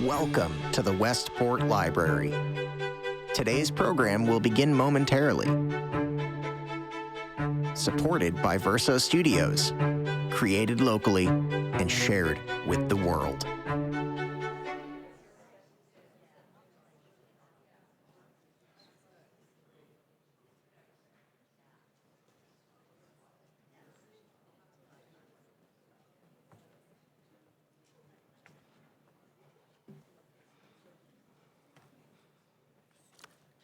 Welcome to the Westport Library. Today's program will begin momentarily. Supported by Verso Studios, created locally and shared with the world.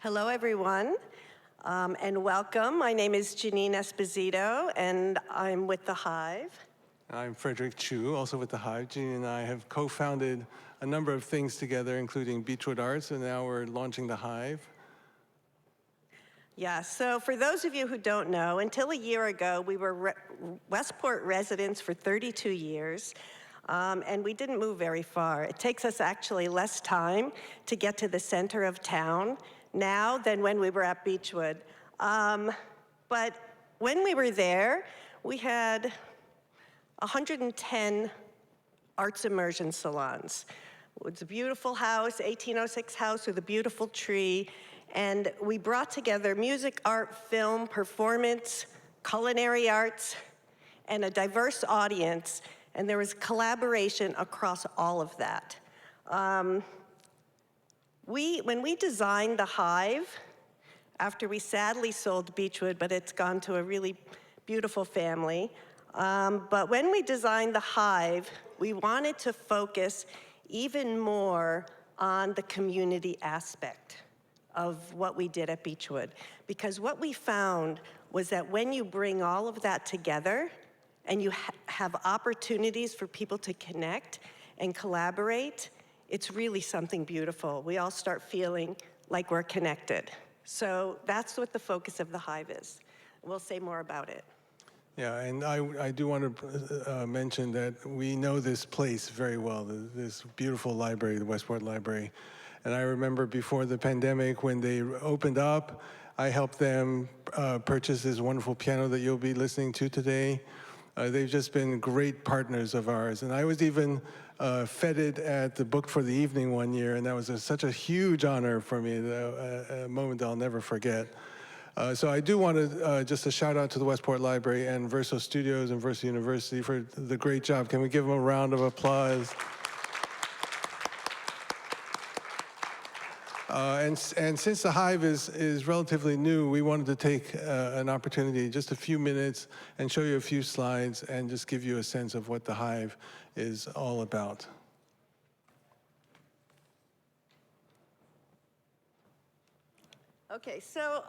Hello, everyone, and welcome. My name is Janine Esposito, and I'm with The Hive. I'm Frederic Chiu, also with The Hive. Janine and I have co-founded a number of things together, including Beechwood Arts, and now we're launching The Hive. Yeah, so for those of you who don't know, until a year ago, we were Westport residents for 32 years, and we didn't move very far. It takes us actually less time to get to the center of town now than when we were at Beechwood. But when we were there, we had 110 arts immersion salons. It's a beautiful house, 1806 house with a beautiful tree, and we brought together music, art, film, performance, culinary arts, and a diverse audience, and there was collaboration across all of that. When we designed The Hive, after we sadly sold Beechwood, but it's gone to a really beautiful family, but when we designed The Hive, we wanted to focus even more on the community aspect of what we did at Beechwood. Because what we found was that when you bring all of that together and you have opportunities for people to connect and collaborate, it's really something beautiful. We all start feeling like we're connected. So that's what the focus of The Hive is. We'll say more about it. Yeah, and I do want to mention that we know this place very well, this beautiful library, the Westport Library. And I remember before the pandemic, when they opened up, I helped them purchase this wonderful piano that you'll be listening to today. They've just been great partners of ours. And I was even feted at the Book for the Evening one year, and that was such a huge honor for me, a moment I'll never forget. So I do want to just a shout out to the Westport Library and Verso Studios and Verso University for the great job. Can we give them a round of applause? And since The Hive is relatively new, we wanted to take an opportunity, just a few minutes, and show you a few slides and just give you a sense of what The Hive is all about. Okay, so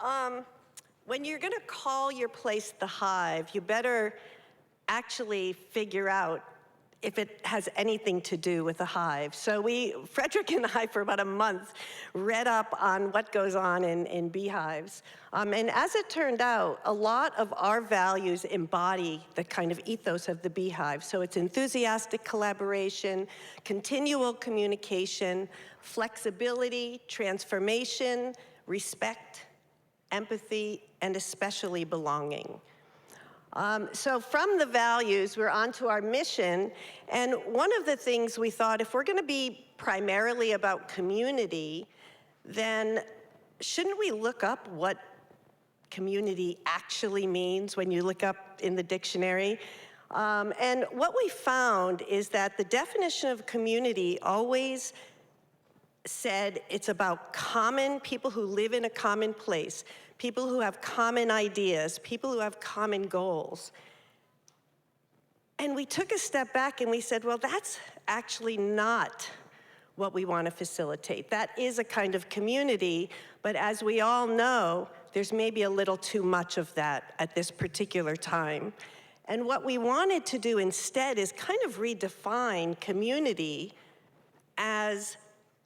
when you're going to call your place The Hive, you better actually figure out if it has anything to do with the hive. So Frederic and I, for about a month, read up on what goes on in beehives. And as it turned out, a lot of our values embody the kind of ethos of the beehive. So it's enthusiastic collaboration, continual communication, flexibility, transformation, respect, empathy, and especially belonging. So from the values, we're on to our mission, and one of the things we thought, if we're going to be primarily about community, then shouldn't we look up what community actually means when you look up in the dictionary? And what we found is that the definition of community always said it's about common people who live in a common place, people who have common ideas, people who have common goals. And we took a step back and we said, well, that's actually not what we want to facilitate. That is a kind of community, but as we all know, there's maybe a little too much of that at this particular time. And what we wanted to do instead is kind of redefine community as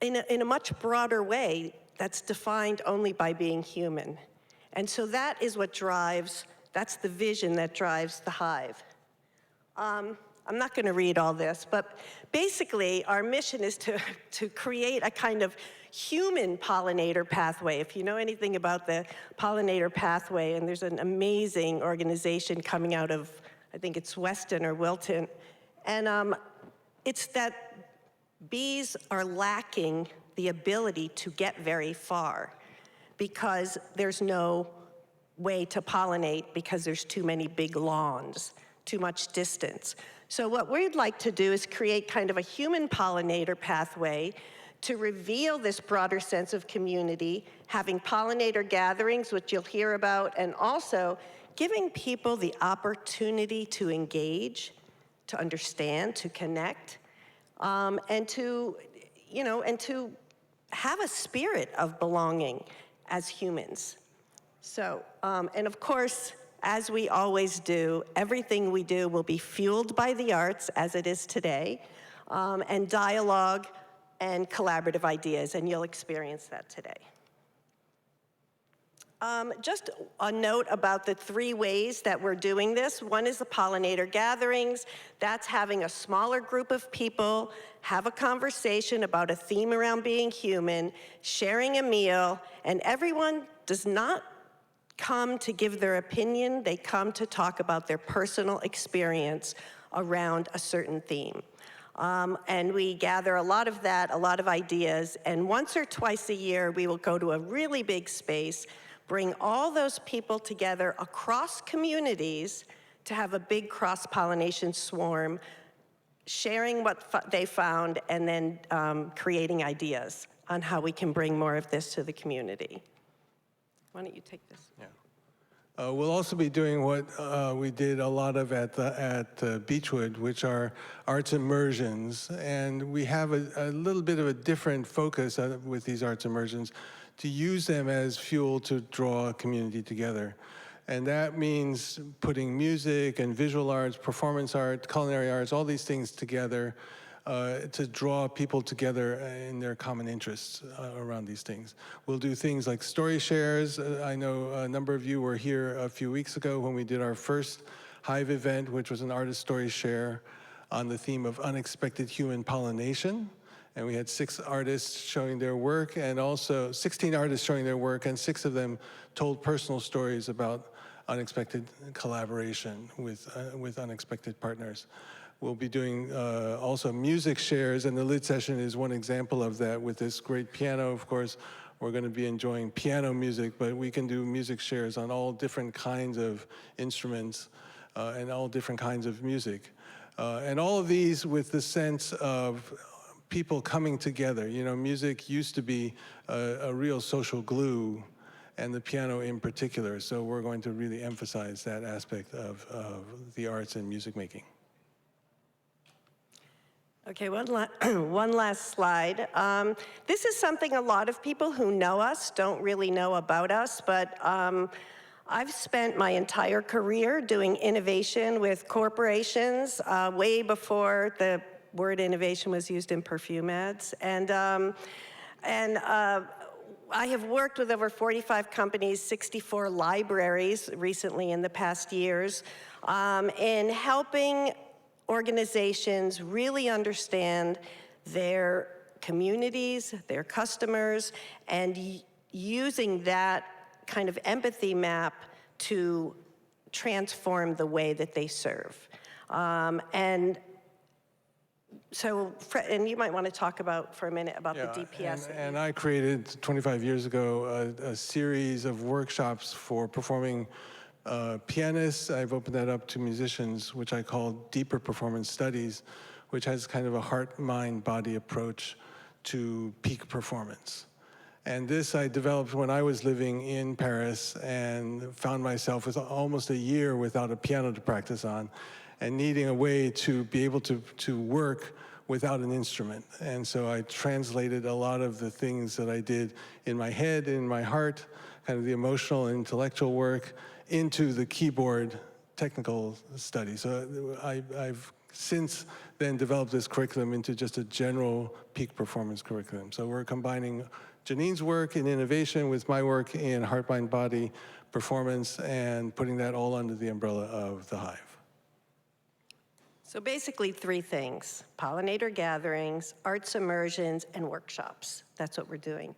in a much broader way that's defined only by being human. And so that is what drives, that's the vision that drives The Hive. I'm not going to read all this, but basically our mission is to create a kind of human pollinator pathway. If you know anything about the pollinator pathway, and there's an amazing organization coming out of, I think it's Weston or Wilton, and it's that bees are lacking the ability to get very far because there's no way to pollinate because there's too many big lawns, too much distance. So what we'd like to do is create kind of a human pollinator pathway to reveal this broader sense of community, having pollinator gatherings, which you'll hear about, and also giving people the opportunity to engage, to understand, to connect, and to, and to have a spirit of belonging as humans. So, and of course, as we always do, everything we do will be fueled by the arts, as it is today, and dialogue and collaborative ideas, and you'll experience that today. Just a note about the 3 ways that we're doing this. One is the pollinator gatherings. That's having a smaller group of people have a conversation about a theme around being human, sharing a meal, and everyone does not come to give their opinion. They come to talk about their personal experience around a certain theme. And we gather a lot of that, a lot of ideas, and once or twice a year, we will go to a really big space, bring all those people together across communities to have a big cross-pollination swarm, sharing what they found, and then creating ideas on how we can bring more of this to the community. Why don't you take this? Yeah. We'll also be doing what we did a lot of at Beechwood, which are arts immersions. And we have a little bit of a different focus with these arts immersions to use them as fuel to draw a community together. And that means putting music and visual arts, performance art, culinary arts, all these things together to draw people together in their common interests around these things. We'll do things like story shares. I know a number of you were here a few weeks ago when we did our first Hive event, which was an artist story share on the theme of unexpected human pollination. And we had 6 artists showing their work, and also 16 artists showing their work, and 6 of them told personal stories about unexpected collaboration with unexpected partners. We'll be doing also music shares, and the lit session is one example of that with this great piano. Of course, we're going to be enjoying piano music, but we can do music shares on all different kinds of instruments and all different kinds of music. And all of these with the sense of people coming together. You know, music used to be a real social glue, and the piano in particular. So we're going to really emphasize that aspect of the arts and music making. Okay, one last slide. This is something a lot of people who know us don't really know about us, but I've spent my entire career doing innovation with corporations way before the word innovation was used in perfume ads. And I have worked with over 45 companies, 64 libraries recently in the past years, in helping organizations really understand their communities, their customers, and using that kind of empathy map to transform the way that they serve. And so, and you might want to talk about for a minute about the DPS. And I created 25 years ago a series of workshops for performing pianists. I've opened that up to musicians, which I call deeper performance studies, which has kind of a heart, mind, body approach to peak performance. And this I developed when I was living in Paris and found myself with almost a year without a piano to practice on and needing a way to be able to work without an instrument. And so I translated a lot of the things that I did in my head, in my heart, kind of the emotional and intellectual work, into the keyboard technical study. So I've since then developed this curriculum into just a general peak performance curriculum. So we're combining Janine's work in innovation with my work in heart, mind, body performance, and putting that all under the umbrella of the Hive. So basically 3 things: pollinator gatherings, arts immersions, and workshops. That's what we're doing.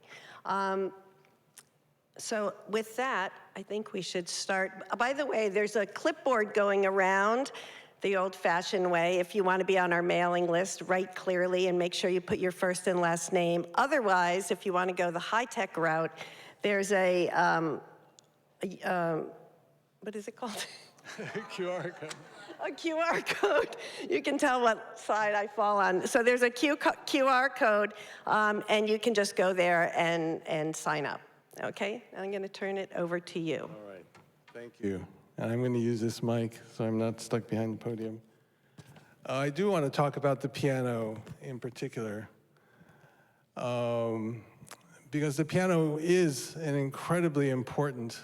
So with that, I think we should start. By the way, there's a clipboard going around the old-fashioned way. If you want to be on our mailing list, write clearly and make sure you put your first and last name. Otherwise, if you want to go the high-tech route, there's what is it called? QR code. A QR code. You can tell what side I fall on. So there's a QR code, and you can just go there and sign up. Okay? I'm going to turn it over to you. All right. Thank you. And I'm going to use this mic so I'm not stuck behind the podium. I do want to talk about the piano in particular, because the piano is an incredibly important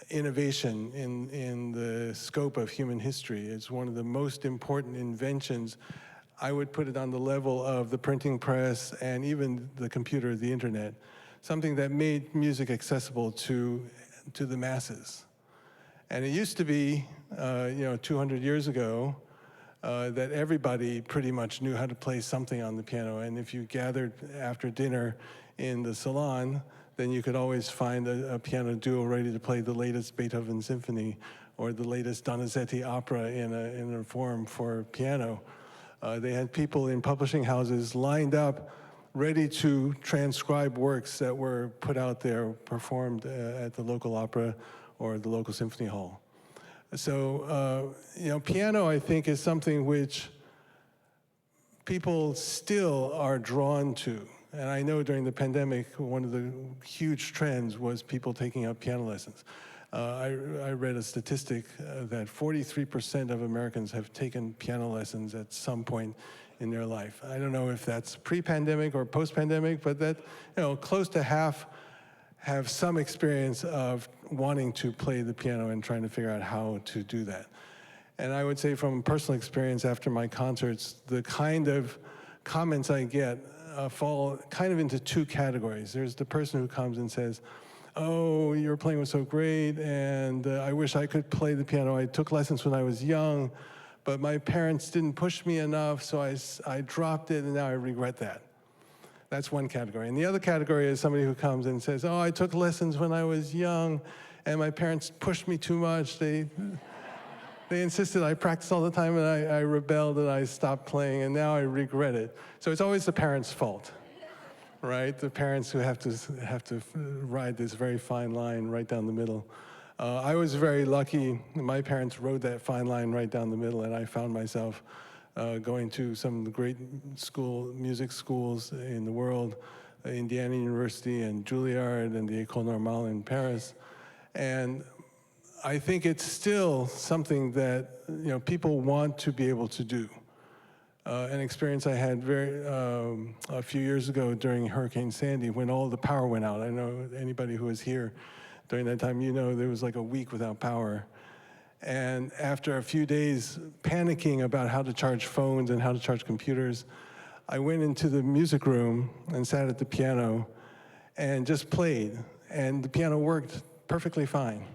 innovation in the scope of human history. It's one of the most important inventions. I would put it on the level of the printing press and even the computer, the internet, something that made music accessible to the masses. And it used to be, 200 years ago, that everybody pretty much knew how to play something on the piano. And if you gathered after dinner in the salon, then you could always find a piano duo ready to play the latest Beethoven symphony or the latest Donizetti opera in a form for piano. They had people in publishing houses lined up ready to transcribe works that were put out there, performed at the local opera or the local symphony hall. So, piano, I think, is something which people still are drawn to. And I know during the pandemic, one of the huge trends was people taking up piano lessons. I read a statistic that 43% of Americans have taken piano lessons at some point in their life. I don't know if that's pre-pandemic or post-pandemic, but that, close to half have some experience of wanting to play the piano and trying to figure out how to do that. And I would say from personal experience after my concerts, the kind of comments I get fall kind of into two categories. There's the person who comes and says, oh, your playing was so great, and I wish I could play the piano. I took lessons when I was young, but my parents didn't push me enough, so I dropped it, and now I regret that. That's one category. And the other category is somebody who comes and says, oh, I took lessons when I was young, and my parents pushed me too much. They insisted I practice all the time, and I rebelled, and I stopped playing, and now I regret it. So it's always the parents' fault, right? The parents who have to ride this very fine line right down the middle. I was very lucky. My parents rode that fine line right down the middle, and I found myself going to some of the great music schools in the world, Indiana University and Juilliard and the École Normale in Paris. And I think it's still something that people want to be able to do. An experience I had a few years ago during Hurricane Sandy when all the power went out. I know anybody who was here during that time, there was like a week without power. And after a few days panicking about how to charge phones and how to charge computers, I went into the music room and sat at the piano and just played. And the piano worked perfectly fine.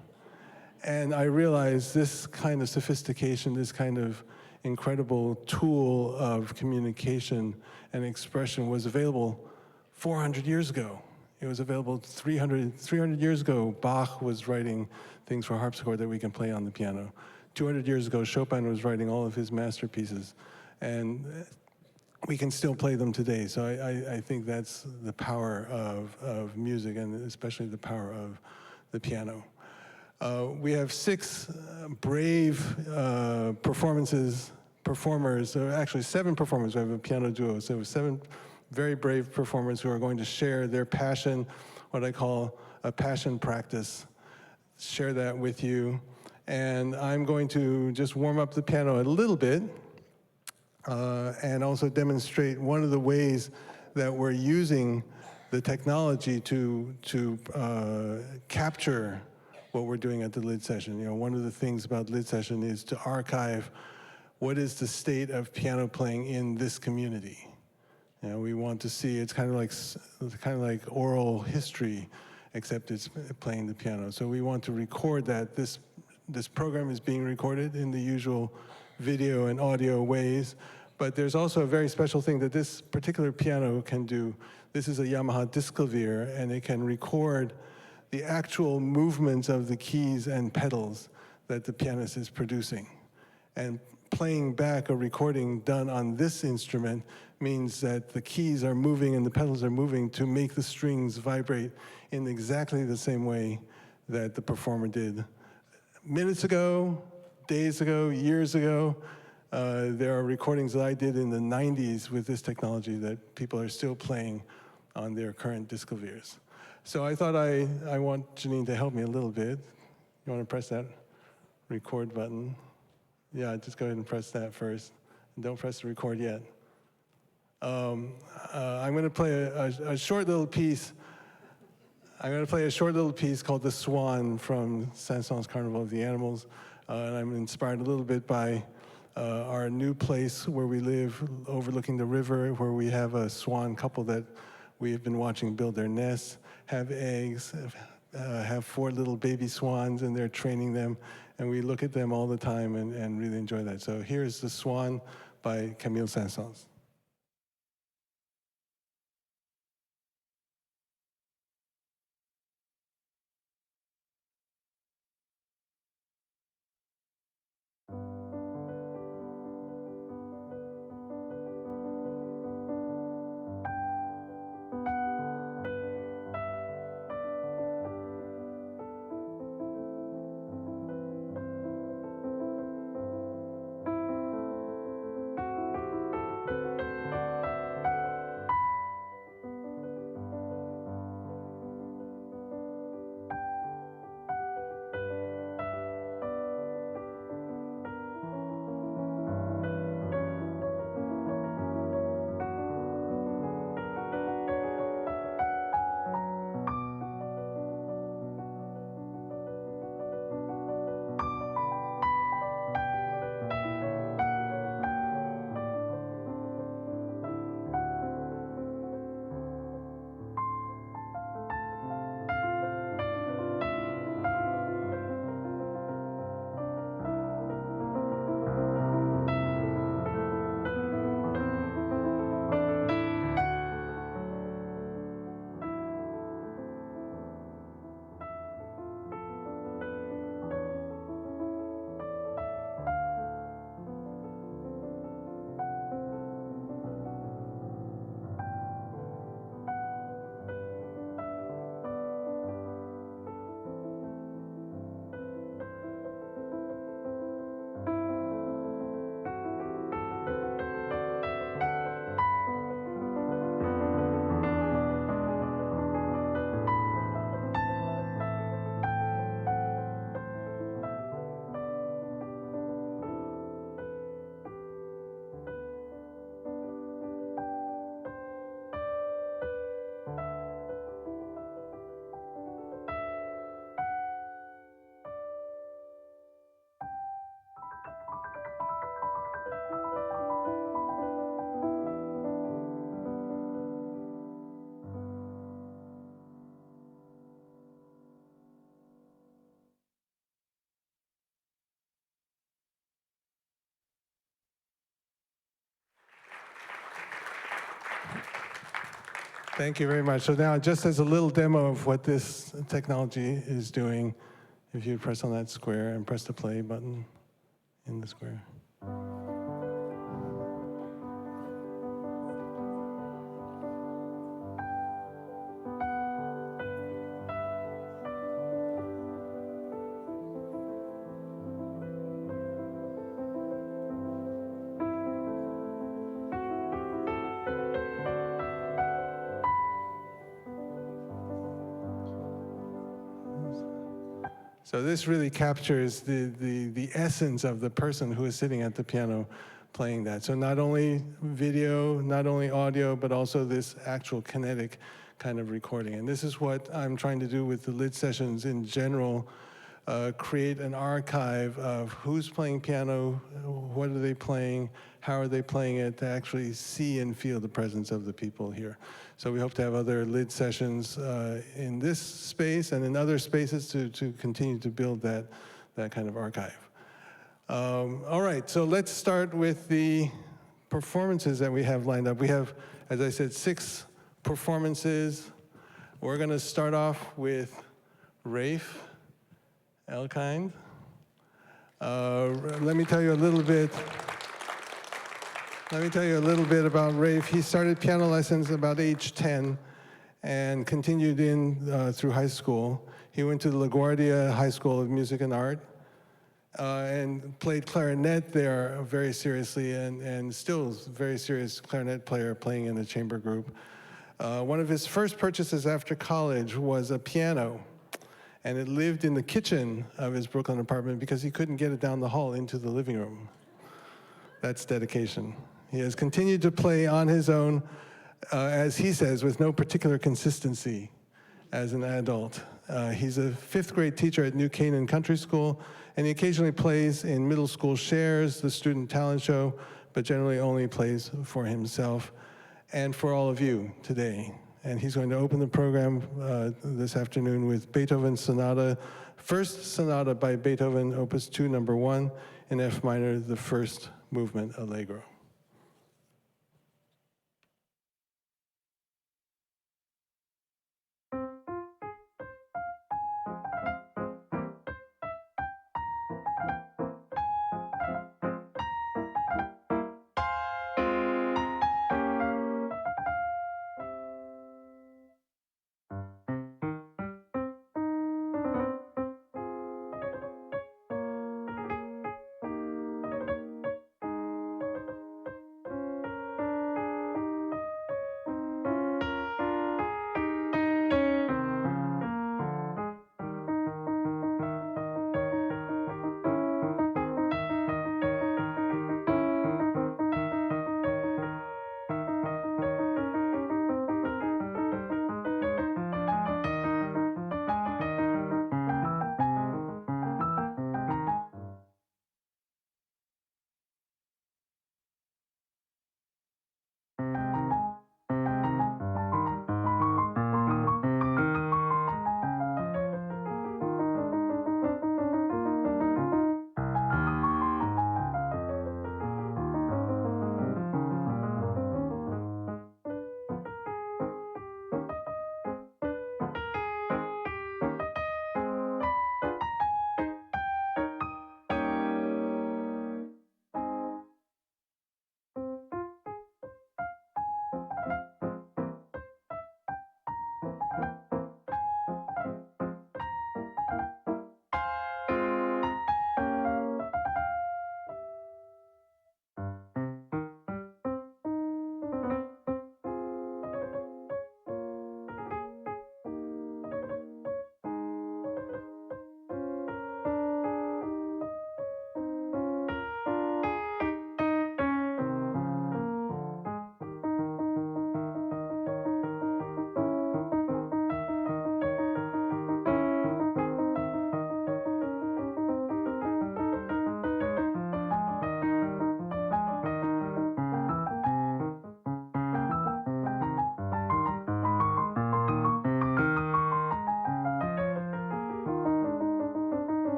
And I realized this kind of sophistication, this kind of incredible tool of communication and expression was available 400 years ago. It was available 300 years ago. Bach was writing things for harpsichord that we can play on the piano. 200 years ago, Chopin was writing all of his masterpieces. And we can still play them today. So I think that's the power of music, and especially the power of the piano. We have 6 brave performers, actually 7 performers. We have a piano duo, so 7 very brave performers who are going to share their passion, what I call a passion practice, share that with you. And I'm going to just warm up the piano a little bit and also demonstrate one of the ways that we're using the technology to capture what we're doing at the Lid Session. One of the things about Lid Session is to archive what is the state of piano playing in this community. We want to see, it's kind of like oral history, except it's playing the piano. So we want to record that. This program is being recorded in the usual video and audio ways, but there's also a very special thing that this particular piano can do. This is a Yamaha Disklavier, and it can record the actual movements of the keys and pedals that the pianist is producing. And playing back a recording done on this instrument means that the keys are moving and the pedals are moving to make the strings vibrate in exactly the same way that the performer did minutes ago, days ago, years ago. There are recordings that I did in the 90s with this technology that people are still playing on their current Disklaviers. So I thought I want Janine to help me a little bit. You want to press that record button? Yeah, just go ahead and press that first. And don't press the record yet. I'm going to play a short little piece. I'm going to play a short little piece called The Swan from Saint-Saëns' Carnival of the Animals. And I'm inspired a little bit by our new place where we live, overlooking the river, where we have a swan couple that we've been watching build their nests, have eggs, have 4 little baby swans, and they're training them. And we look at them all the time and really enjoy that. So here's The Swan by Camille Saint-Saëns. Thank you very much. So now, just as a little demo of what this technology is doing, if you press on that square and press the play button in the square. So this really captures the essence of the person who is sitting at the piano playing that. So not only video, not only audio, but also this actual kinetic kind of recording. And this is what I'm trying to do with the LID sessions in general, create an archive of who's playing piano, what are they playing, how are they playing it, to actually see and feel the presence of the people here. So we hope to have other LID sessions in this space and in other spaces to continue to build that kind of archive. All right, so let's start with the performances that we have lined up. We have, as I said, 6 performances. We're going to start off with Rafe Elkind Let me tell you a little bit. Let me tell you a little bit about Rafe. He started piano lessons about age 10 and continued through high school. He went to the LaGuardia High School of Music and Art and played clarinet there very seriously, and still a very serious clarinet player playing in a chamber group. One of his first purchases after college was a piano, and it lived in the kitchen of his Brooklyn apartment because he couldn't get it down the hall into the living room. That's dedication. He has continued to play on his own, as he says, with no particular consistency as an adult. He's a 5th grade teacher at New Canaan Country School, and he occasionally plays in middle school shares, the student talent show, but generally only plays for himself and for all of you today. And he's going to open the program this afternoon with Beethoven's Sonata, first sonata by Beethoven, Opus 2, number 1, in F minor, the first movement, Allegro.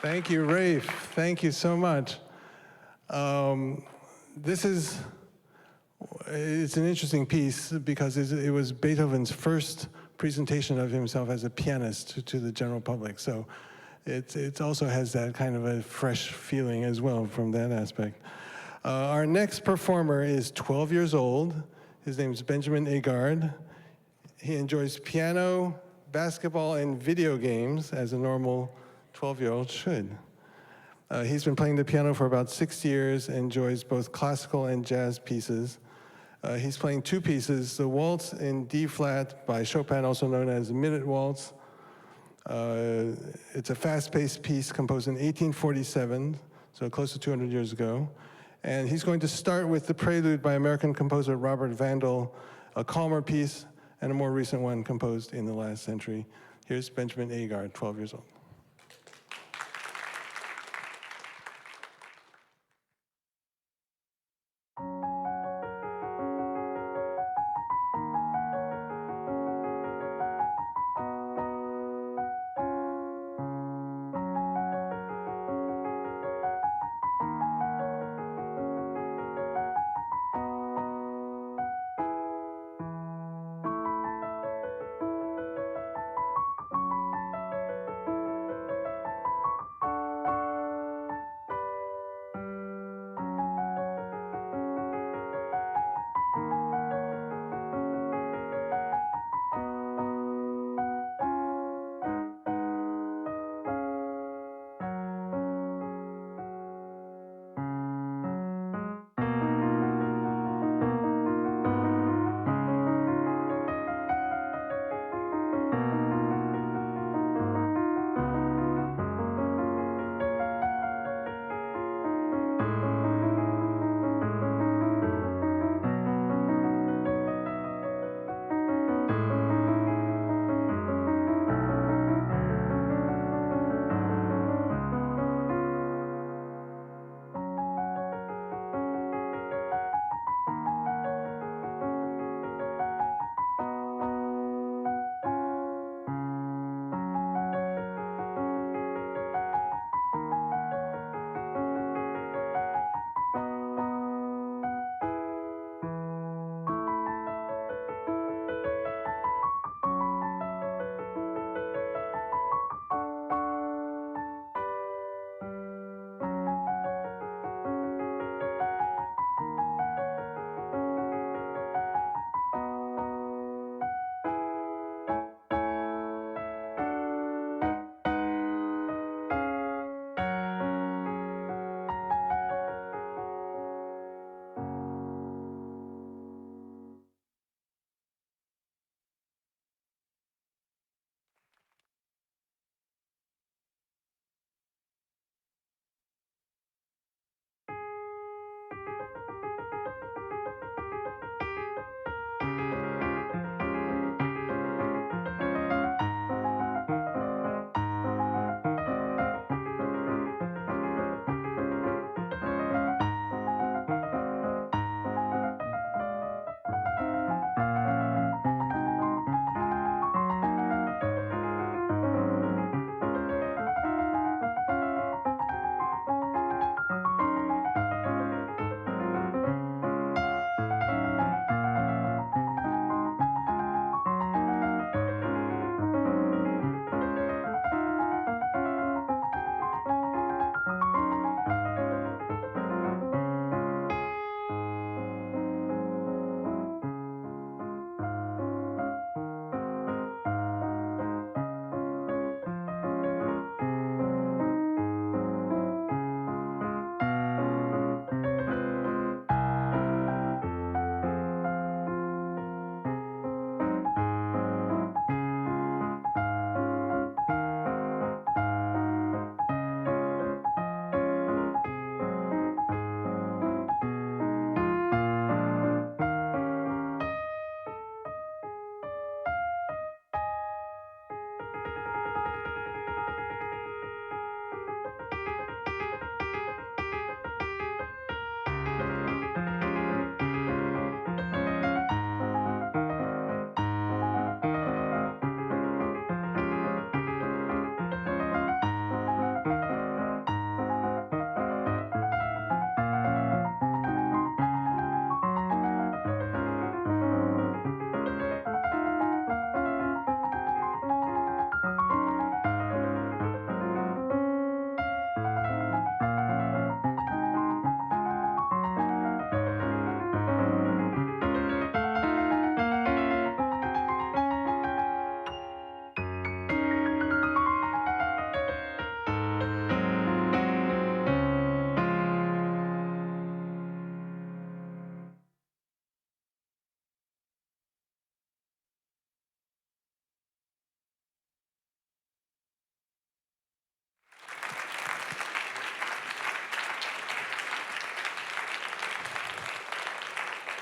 Thank you, Rafe. Thank you so much. It's an interesting piece because it was Beethoven's first presentation of himself as a pianist to the general public. So it also has that kind of a fresh feeling as well from that aspect. Our next performer is 12 years old. His name is Benjamin Agard. He enjoys piano, basketball, and video games as a normal 12-year-old should. He's been playing the piano for about 6 years, enjoys both classical and jazz pieces. He's playing two pieces, the Waltz in D-flat by Chopin, also known as Minute Waltz. It's a fast-paced piece composed in 1847, so close to 200 years ago. And he's going to start with the prelude by American composer Robert Vandal, a calmer piece, and a more recent one composed in the last century. Here's Benjamin Agard, 12 years old.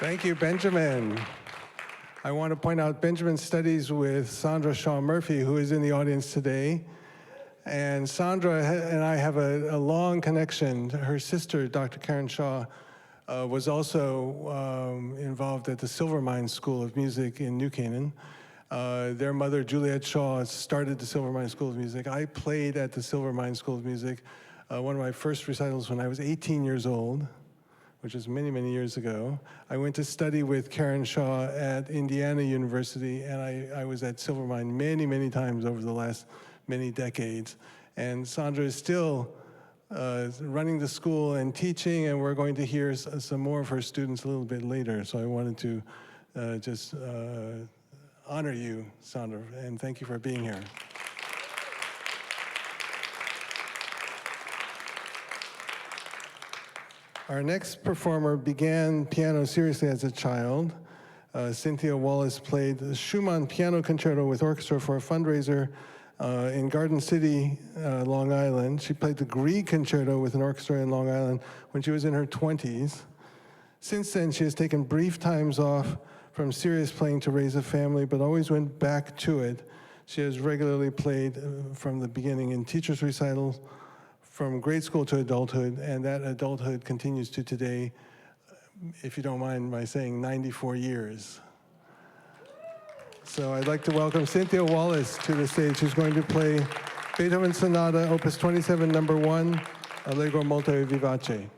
Thank you, Benjamin. I want to point out Benjamin studies with Sandra Shaw Murphy, who is in the audience today. And Sandra and I have a long connection. Her sister, Dr. Karen Shaw, was also involved at the Silvermine School of Music in New Canaan. Their mother, Juliet Shaw, started the Silvermine School of Music. I played at the Silvermine School of Music, one of my first recitals when I was 18 years old, which is many, many years ago. I went to study with Karen Shaw at Indiana University, and I was at Silvermine many, many times over the last many decades. And Sandra is still running the school and teaching, and we're going to hear some more of her students a little bit later. So I wanted to just honor you, Sandra, and thank you for being here. Our next performer began piano seriously as a child. Cynthia Wallace played the Schumann Piano Concerto with orchestra for a fundraiser in Garden City, Long Island. She played the Grieg Concerto with an orchestra in Long Island when she was in her 20s. Since then, she has taken brief times off from serious playing to raise a family, but always went back to it. She has regularly played from the beginning in teachers' recitals, from grade school to adulthood, and that adulthood continues to today, if you don't mind my saying, 94 years. So I'd like to welcome Cynthia Wallace to the stage, who's going to play Beethoven Sonata, Opus 27, number 1, Allegro molto vivace.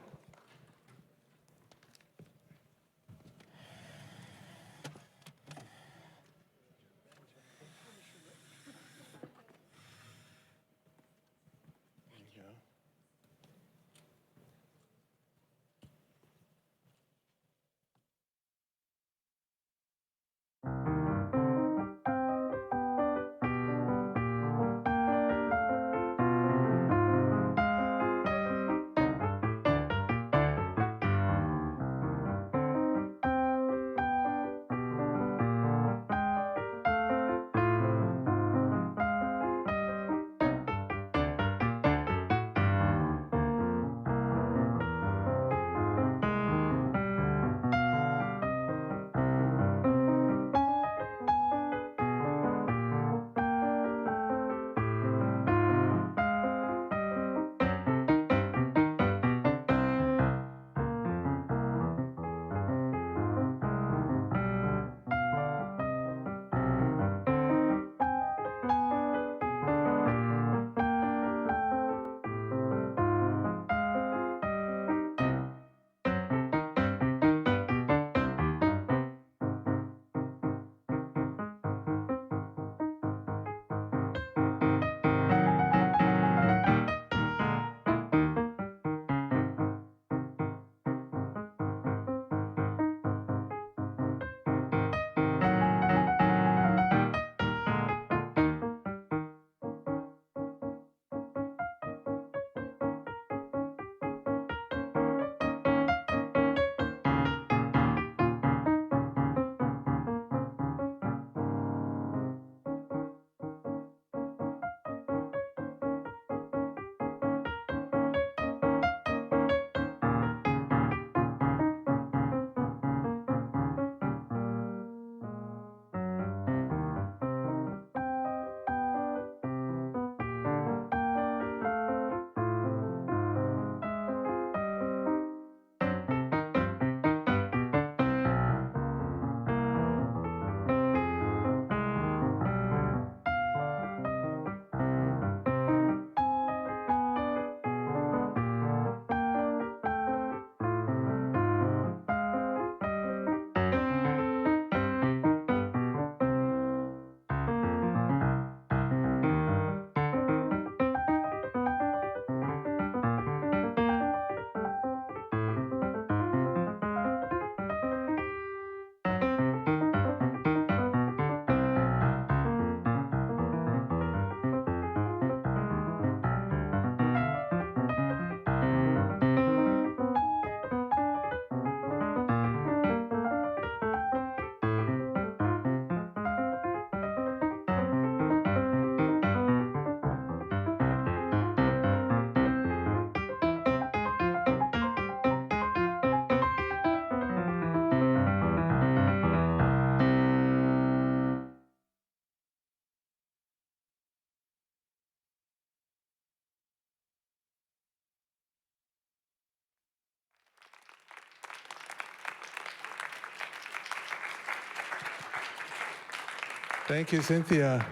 Thank you, Cynthia.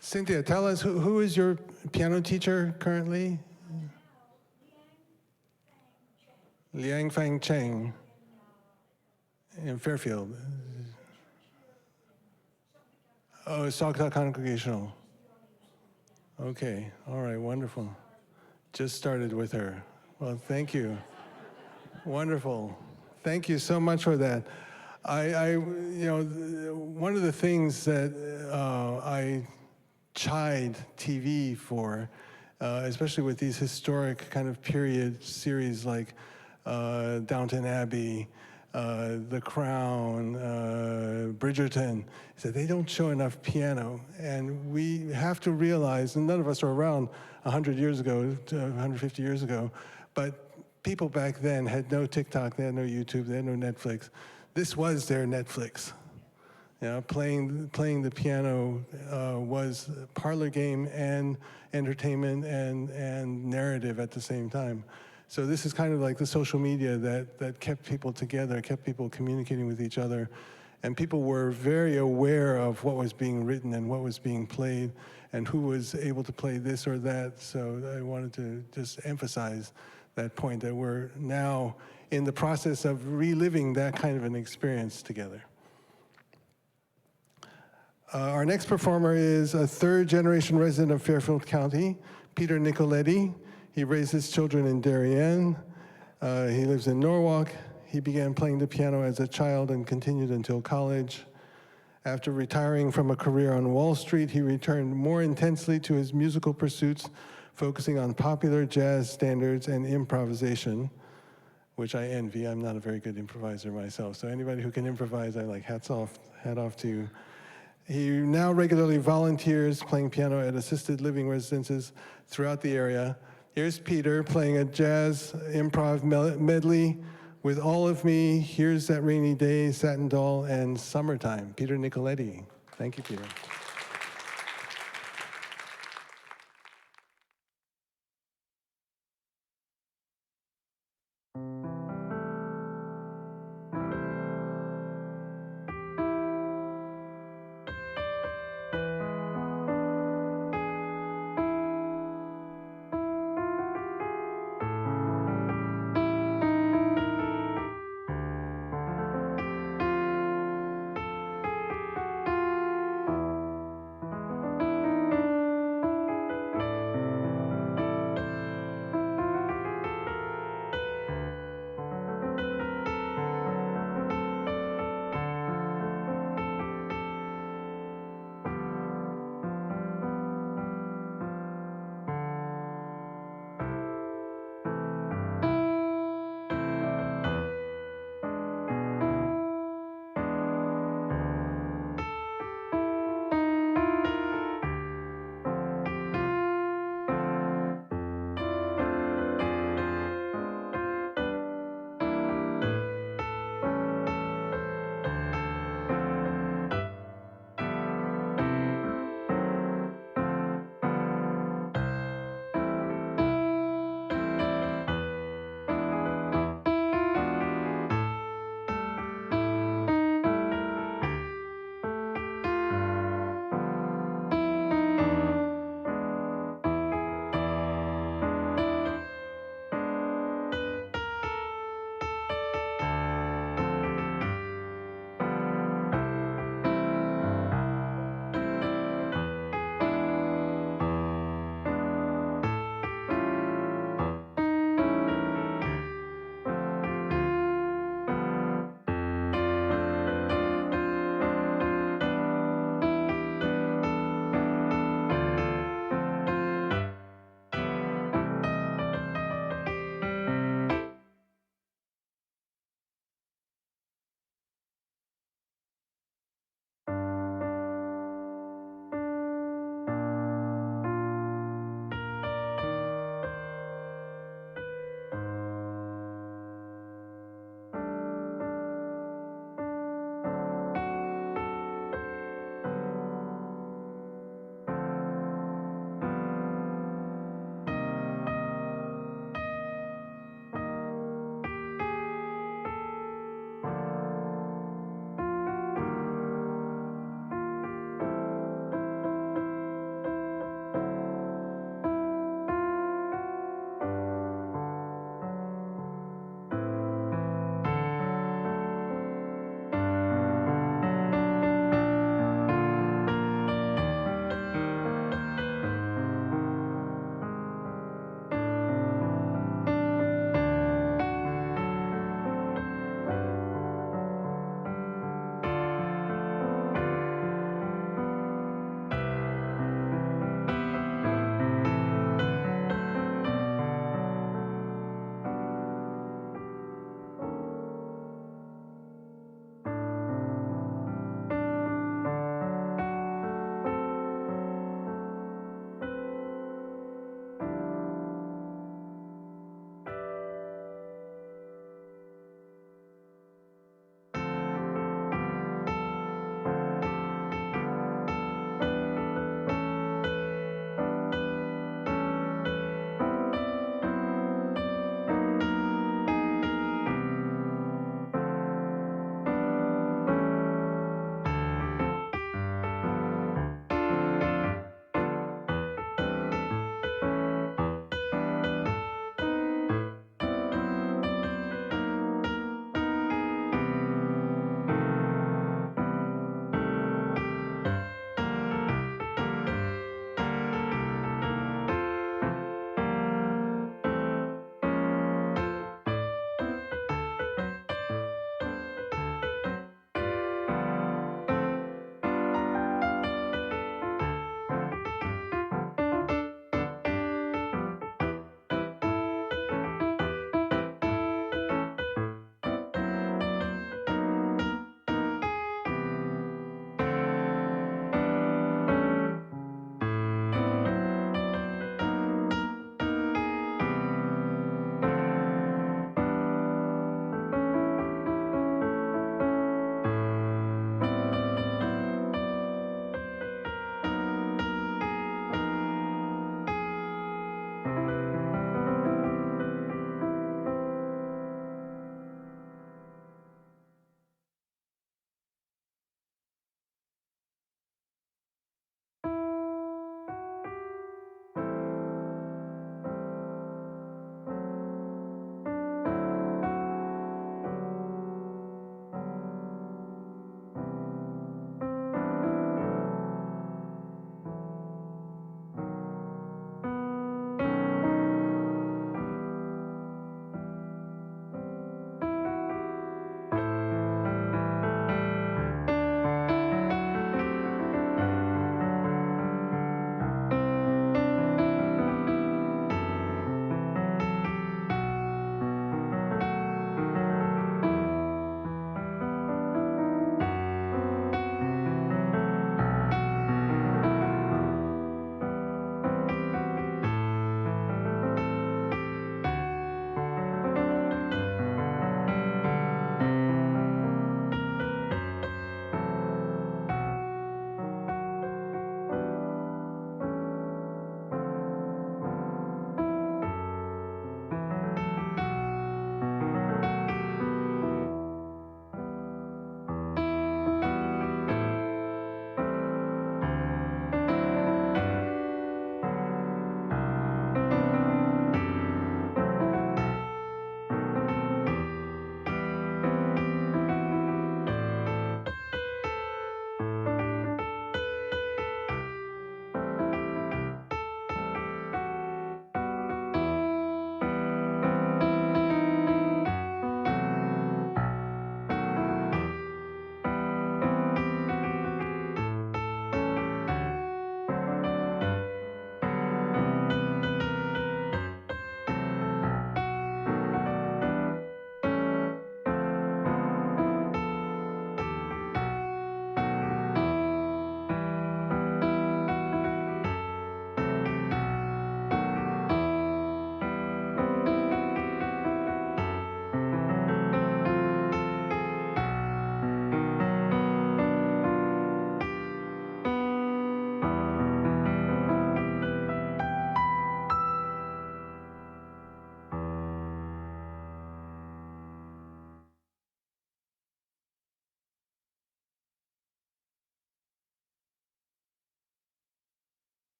Cynthia, tell us, who is your piano teacher currently? Liang Fang Cheng in Fairfield. Oh, Saukta Congregational. Okay, all right, wonderful. Just started with her. Well, thank you. Wonderful. Thank you so much for that. One of the things that I chide TV for, especially with these historic kind of period series like Downton Abbey, The Crown, Bridgerton, is that they don't show enough piano. And we have to realize, and none of us are around 100 years ago, 150 years ago, but people back then had no TikTok, they had no YouTube, they had no Netflix. This was their Netflix. You know, playing the piano was a parlor game and entertainment and narrative at the same time. So this is kind of like the social media that kept people together, kept people communicating with each other. And people were very aware of what was being written and what was being played and who was able to play this or that. So I wanted to just emphasize that point, that we're now in the process of reliving that kind of an experience together. Our next performer is a third-generation resident of Fairfield County, Peter Nicoletti. He raised his children in Darien. He lives in Norwalk. He began playing the piano as a child and continued until college. After retiring from a career on Wall Street, he returned more intensely to his musical pursuits, focusing on popular jazz standards and improvisation, which I envy. I'm not a very good improviser myself, so anybody who can improvise, I like, hat off to you. He now regularly volunteers playing piano at assisted living residences throughout the area. Here's Peter playing a jazz improv medley with All of Me, Here's That Rainy Day, Satin Doll, and Summertime. Peter Nicoletti. Thank you, Peter.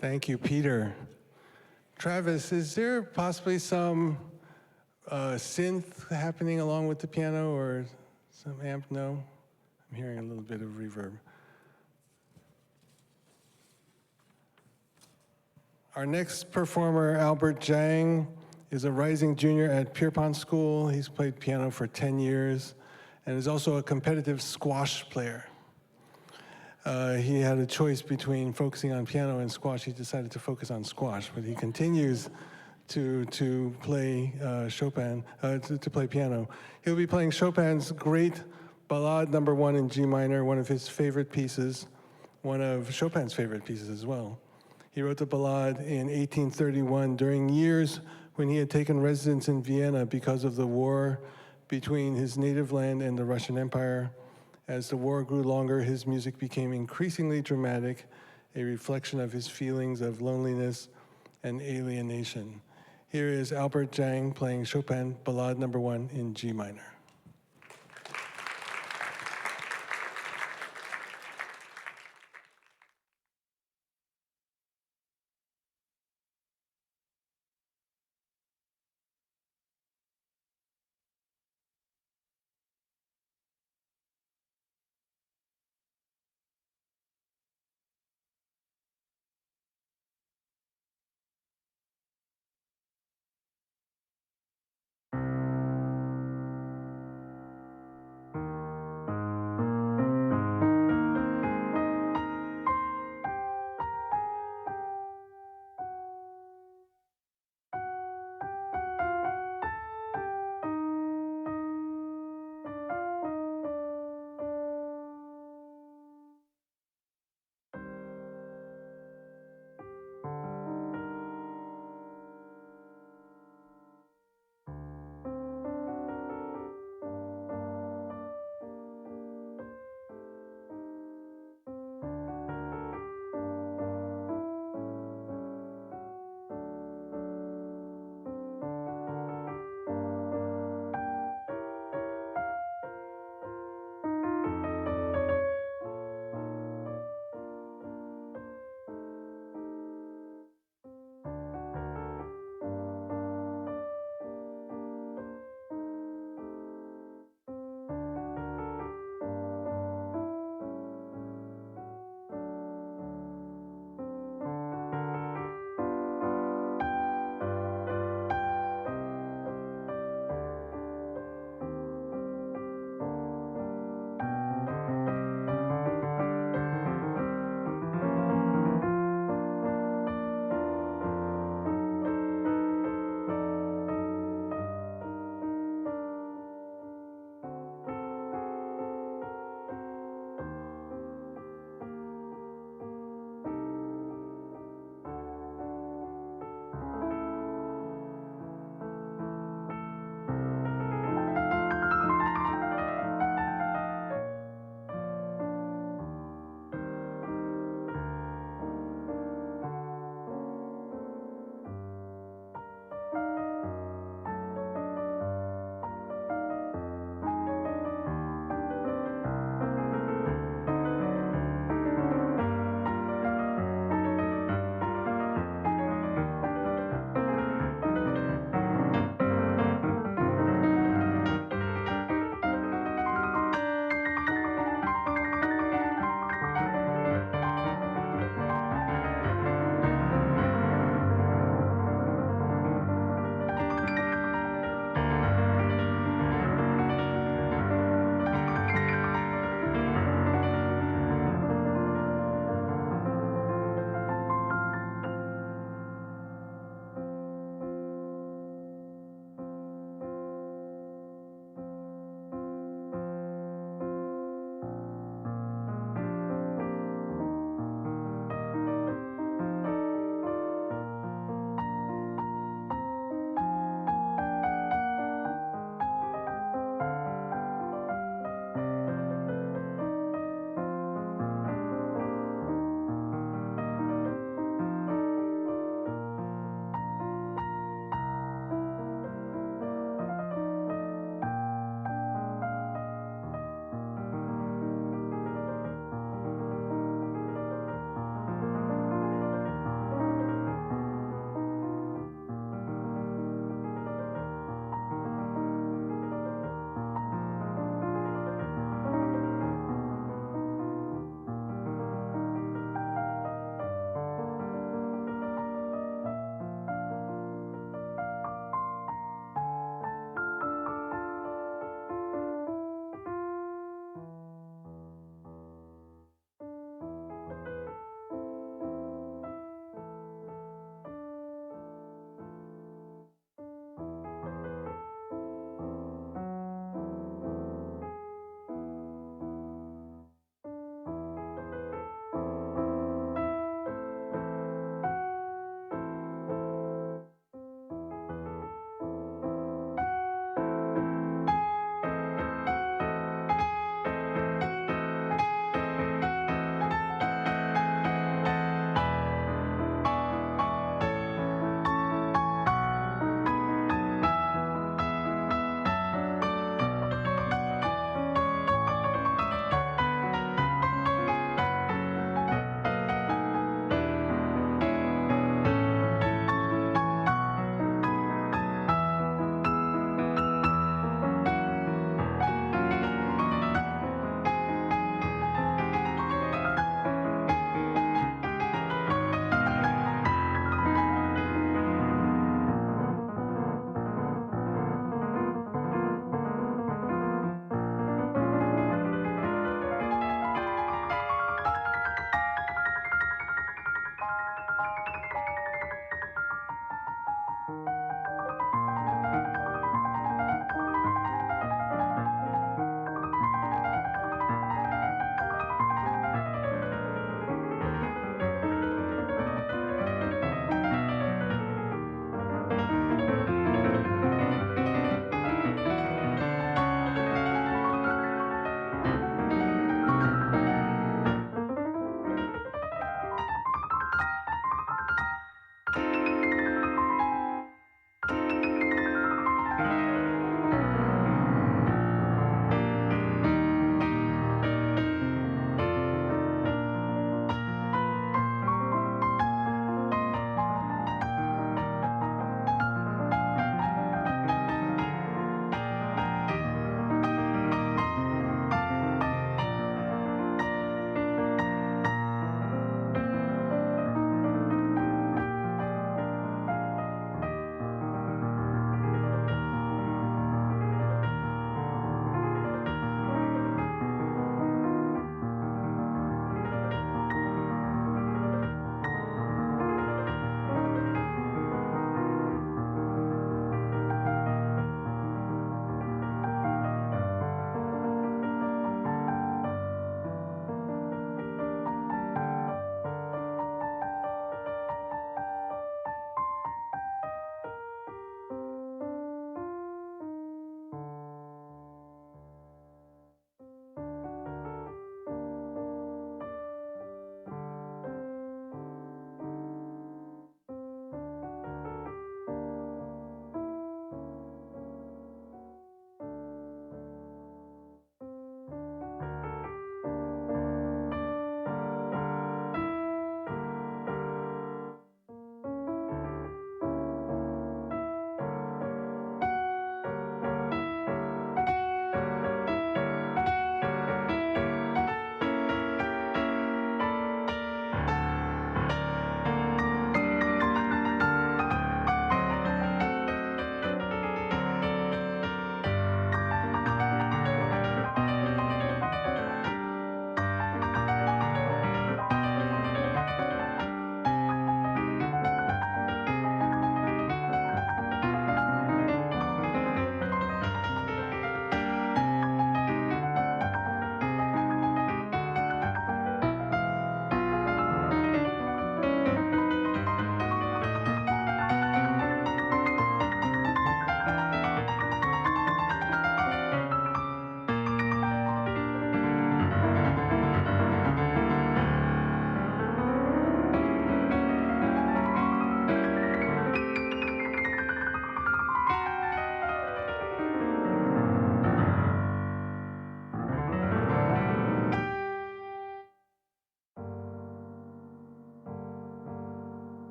Thank you, Peter. Travis, is there possibly some synth happening along with the piano or some amp? No? I'm hearing a little bit of reverb. Our next performer, Albert Zhang, is a rising junior at Pierpont School. He's played piano for 10 years and is also a competitive squash player. He had a choice between focusing on piano and squash. He decided to focus on squash, but he continues to play Chopin, to play piano. He'll be playing Chopin's great Ballade No. 1 in G minor, one of his favorite pieces, one of Chopin's favorite pieces as well. He wrote the ballade in 1831 during years when he had taken residence in Vienna because of the war between his native land and the Russian Empire. As the war grew longer, his music became increasingly dramatic, a reflection of his feelings of loneliness and alienation. Here is Albert Zhang playing Chopin Ballade No. 1 in G minor.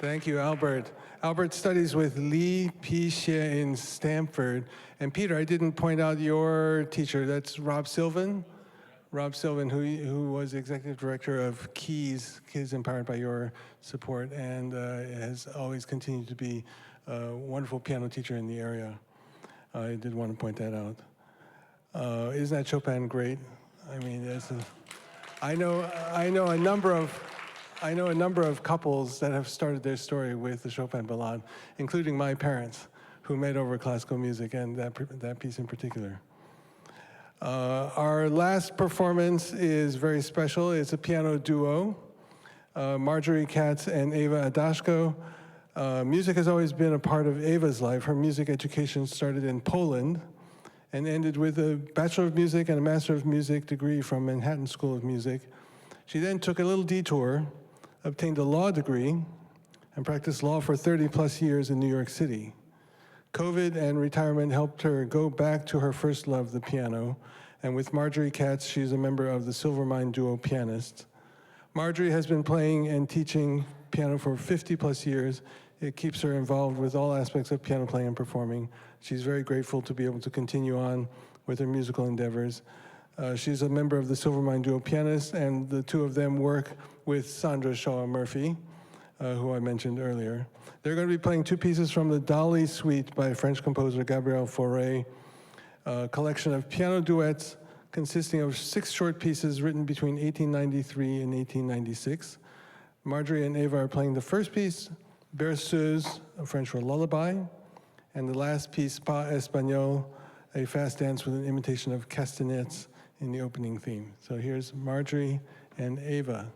Thank you, Albert. Albert studies with Lee P-Xie in Stanford. And Peter, I didn't point out your teacher. That's Rob Sylvan. Rob Sylvan, who was the executive director of Kids Empowered by Your Support, and has always continued to be a wonderful piano teacher in the area. I did want to point that out. Isn't that Chopin great? I mean, I know a number of couples that have started their story with the Chopin Ballade, including my parents, who met over classical music and that piece in particular. Our last performance is very special. It's a piano duo, Marjorie Katz and Eva Adashko. Music has always been a part of Eva's life. Her music education started in Poland and ended with a Bachelor of Music and a Master of Music degree from Manhattan School of Music. She then took a little detour, obtained a law degree, and practiced law for 30-plus years in New York City. COVID and retirement helped her go back to her first love, the piano, and with Marjorie Katz, she's a member of the Silvermine duo Pianist. Marjorie has been playing and teaching piano for 50-plus years. It keeps her involved with all aspects of piano playing and performing. She's very grateful to be able to continue on with her musical endeavors. She's a member of the Silvermine duo Pianist, and the two of them work with Sandra Shaw Murphy, who I mentioned earlier. They're going to be playing two pieces from the Dali Suite by French composer Gabriel Fauré, a collection of piano duets consisting of 6 short pieces written between 1893 and 1896. Marjorie and Eva are playing the first piece, Berceuse, a French for lullaby, and the last piece, Pas Espagnol, a fast dance with an imitation of castanets in the opening theme. So here's Marjorie and Eva.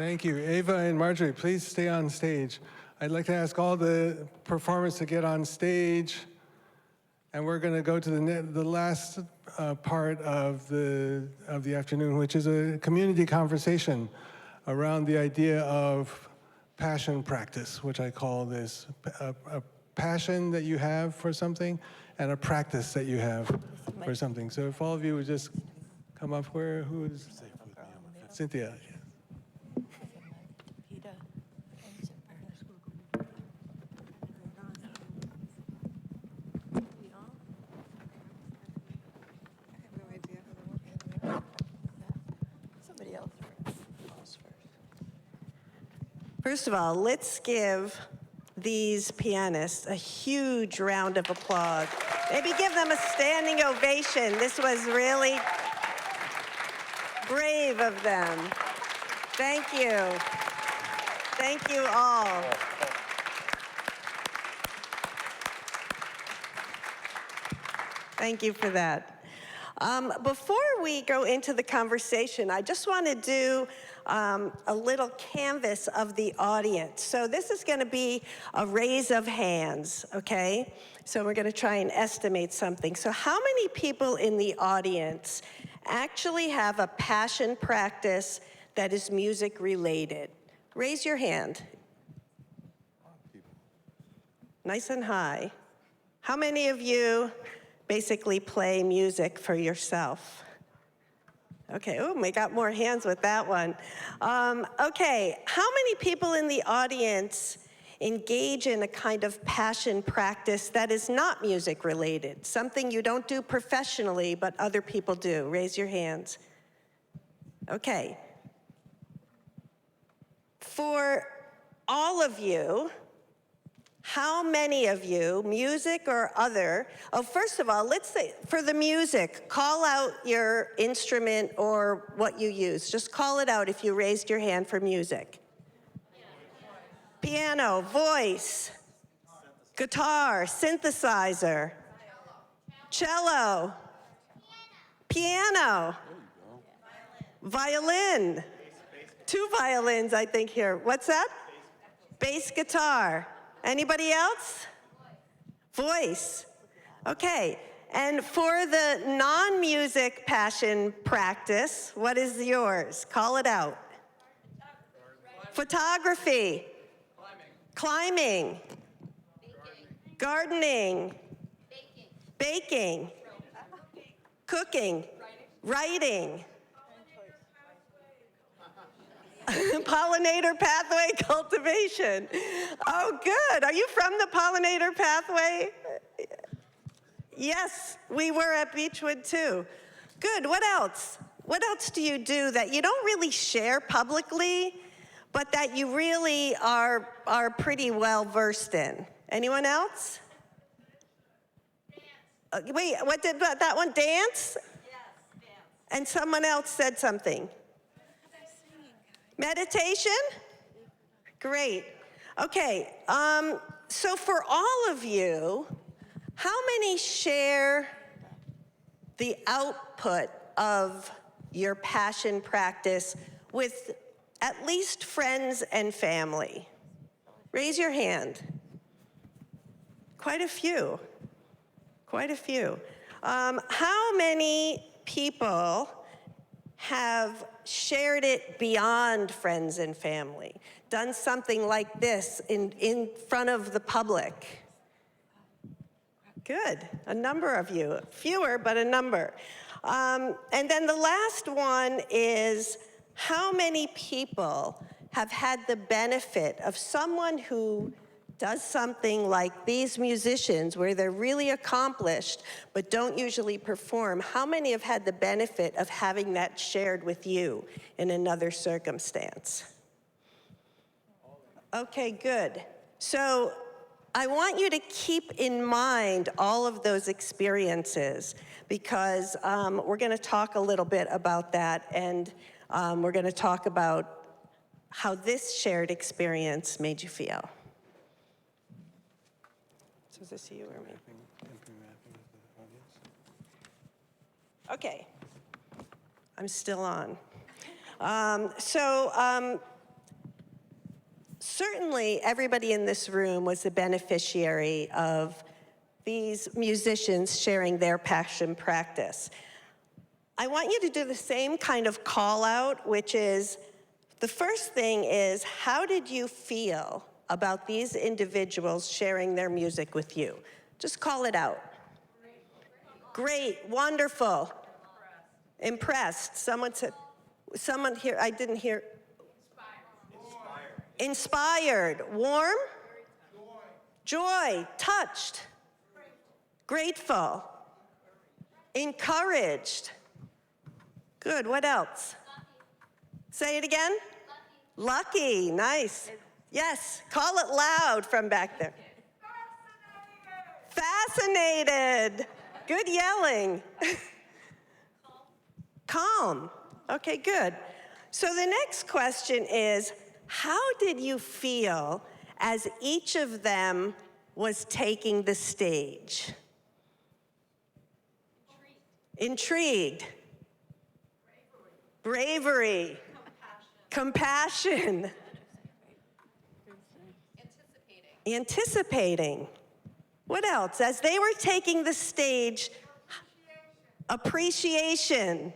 Thank you. Ava and Marjorie, please stay on stage. I'd like to ask all the performers to get on stage. And we're going to go to the last part of the afternoon, which is a community conversation around the idea of passion practice, which I call this a passion that you have for something and a practice that you have for something. So if all of you would just come up, who's Cynthia? First of all, let's give these pianists a huge round of applause. Maybe give them a standing ovation. This was really brave of them. Thank you. Thank you all. Thank you for that. Before we go into the conversation, I just want to do a little canvas of the audience. So this is going to be a raise of hands, okay? So we're going to try and estimate something. So how many people in the audience actually have a passion practice that is music related? Raise your hand. Nice and high. How many of you basically play music for yourself? Okay, oh, we got more hands with that one. Okay, how many people in the audience engage in a kind of passion practice that is not music related? Something you don't do professionally, but other people do? Raise your hands. Okay. For all of you, how many of you, music or other, first of all, let's say for the music, call out your instrument or what you use. Just call it out if you raised your hand for music. Piano, voice, guitar, synthesizer, cello, piano, violin. 2 violins, I think, here. What's that? Bass guitar. Anybody else? Voice. Okay, and for the non-music passion practice, what is yours? Call it out. Photography. Climbing. Gardening. Baking. Cooking. Writing. Pollinator pathway cultivation. Oh, good. Are you from the pollinator pathway? Yes, we were at Beechwood too. Good. What else? What else do you do that you don't really share publicly, but that you really are pretty well versed in? Anyone else? Wait, what did that one? Dance? Yes, dance. And someone else said something. Meditation? Great. Okay, so for all of you, how many share the output of your passion practice with at least friends and family? Raise your hand. Quite a few. Quite a few. How many people have shared it beyond friends and family, done something like this in front of the public? Good, a number of you. Fewer, but a number. And then the last one is, how many people have had the benefit of someone who does something like these musicians where they're really accomplished but don't usually perform? How many have had the benefit of having that shared with you in another circumstance? Okay, good. So I want you to keep in mind all of those experiences, because we're going to talk a little bit about that, and we're going to talk about how this shared experience made you feel. So is this you or me? Okay, I'm still on. certainly everybody in this room was a beneficiary of these musicians sharing their passion practice. I want you to do the same kind of call out, which is, the first thing is, how did you feel about these individuals sharing their music with you? Just call it out. Great, wonderful. Impressed. Someone said, someone here, I didn't hear. Inspired. Warm? Joy. Touched. Grateful. Encouraged. Good, what else? Say it again. Lucky, nice. Yes, call it loud from back there. Fascinated. Good yelling. Calm. Okay, good. So the next question is, how did you feel as each of them was taking the stage? Intrigued. Bravery. Compassion. Anticipating. What else? As they were taking the stage, appreciation.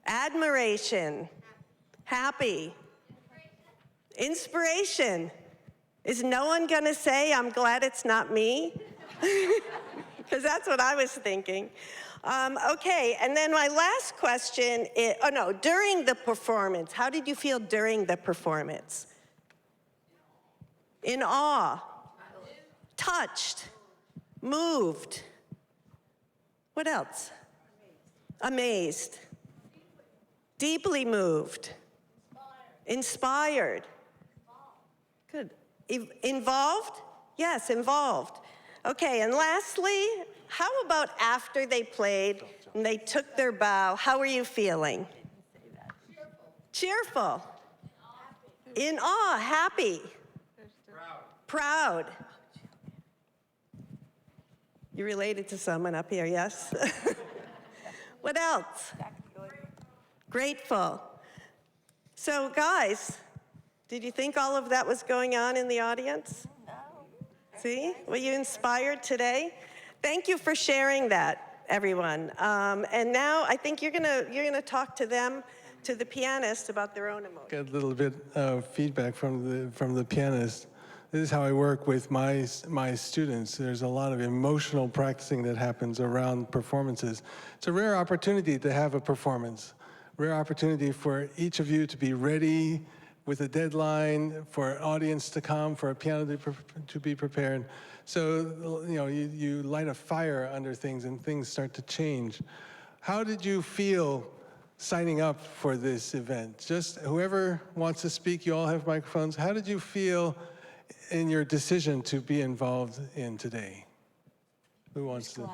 Admiration. Happy. Inspiration. Is no one gonna say, I'm glad it's not me? Because that's what I was thinking. Okay, and then my last question is, during the performance, how did you feel during the performance? In awe, touched, moved. What else? Amazed. Deeply moved. Inspired. Good. Involved? Yes, involved. Okay, and lastly, how about after they played and they took their bow, how were you feeling? Cheerful. In awe, happy. Proud. You related to someone up here, yes? What else? Grateful. So guys, did you think all of that was going on in the audience? No. See? Were you inspired today? Thank you for sharing that, everyone. And now I think you're gonna talk to them, to the pianist, about their own emotions. Get a little bit of feedback from the pianist. This is how I work with my students. There's a lot of emotional practicing that happens around performances. It's a rare opportunity to have a performance. Rare opportunity for each of you to be ready with a deadline, for an audience to come, for a piano to be prepared. So, you light a fire under things and things start to change. How did you feel signing up for this event? Just whoever wants to speak, you all have microphones. How did you feel in your decision to be involved in today? Who wants to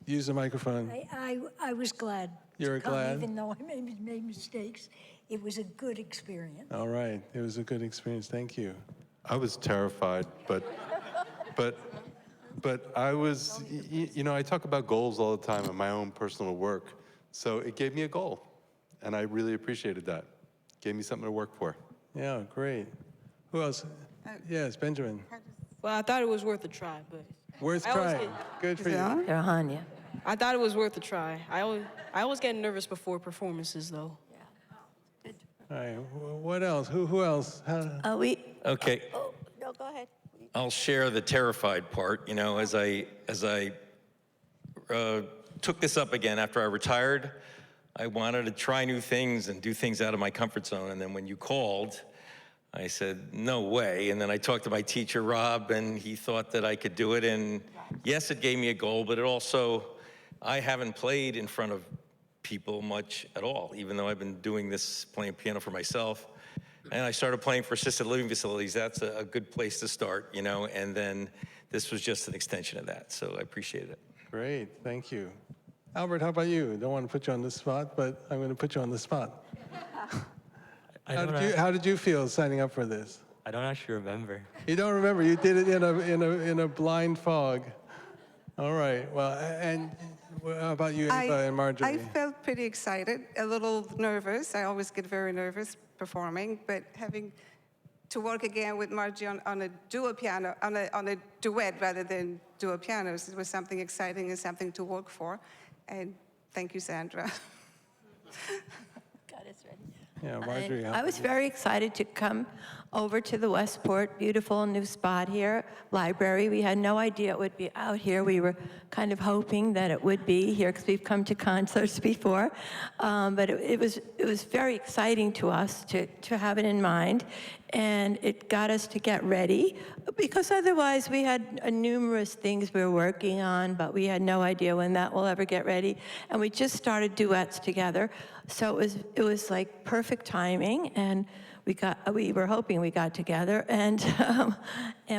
use the microphone? I was glad. You were glad? Even though I made mistakes, it was a good experience. All right, it was a good experience. Thank you. I was terrified, but I was, I talk about goals all the time in my own personal work. So it gave me a goal, and I really appreciated that. Gave me something to work for. Yeah, great. Who else? Yes, Benjamin. Well, I thought it was worth a try, but Worth trying. Good for you. Hanya. I thought it was worth a try. I always get nervous before performances, though. All right, what else? Who else? Okay. Oh, no, go ahead. I'll share the terrified part. As I took this up again after I retired, I wanted to try new things and do things out of my comfort zone. And then when you called, I said, no way. And then I talked to my teacher, Rob, and he thought that I could do it. And yes, it gave me a goal, but it also, I haven't played in front of people much at all, even though I've been doing this, playing piano for myself. And I started playing for assisted living facilities. That's a good place to start, and then this was just an extension of that. So I appreciate it. Great, thank you. Albert, how about you? Don't want to put you on the spot, but I'm going to put you on the spot. How did you feel signing up for this? I don't actually remember. You don't remember? You did it in a blind fog. All right. Well, and how about you, Eva and Marjorie? I felt pretty excited, a little nervous. I always get very nervous performing, but having to work again with Margie on a duo piano, on a duet rather than duo pianos, it was something exciting and something to work for. And thank you, Sandra. Got us ready. Yeah, Marjorie. I was very excited to come over to the Westport, beautiful new spot here, library. We had no idea it would be out here. We were kind of hoping that it would be here because we've come to concerts before. But it was very exciting to us to have it in mind. And it got us to get ready because otherwise we had numerous things we were working on, but we had no idea when that will ever get ready. And we just started duets together. So it was like perfect timing, and we were hoping we got together, and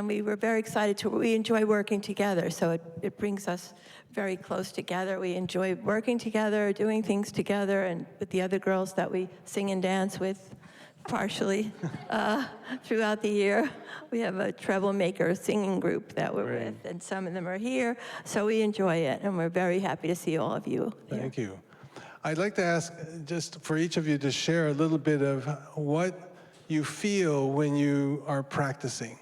we were very excited we enjoy working together, so it brings us very close together. We enjoy working together, doing things together, and with the other girls that we sing and dance with partially throughout the year. We have a treble maker singing group that we're with, and some of them are here, so we enjoy it, and we're very happy to see all of you here. Thank you. I'd like to ask just for each of you to share a little bit of what you feel when you are practicing,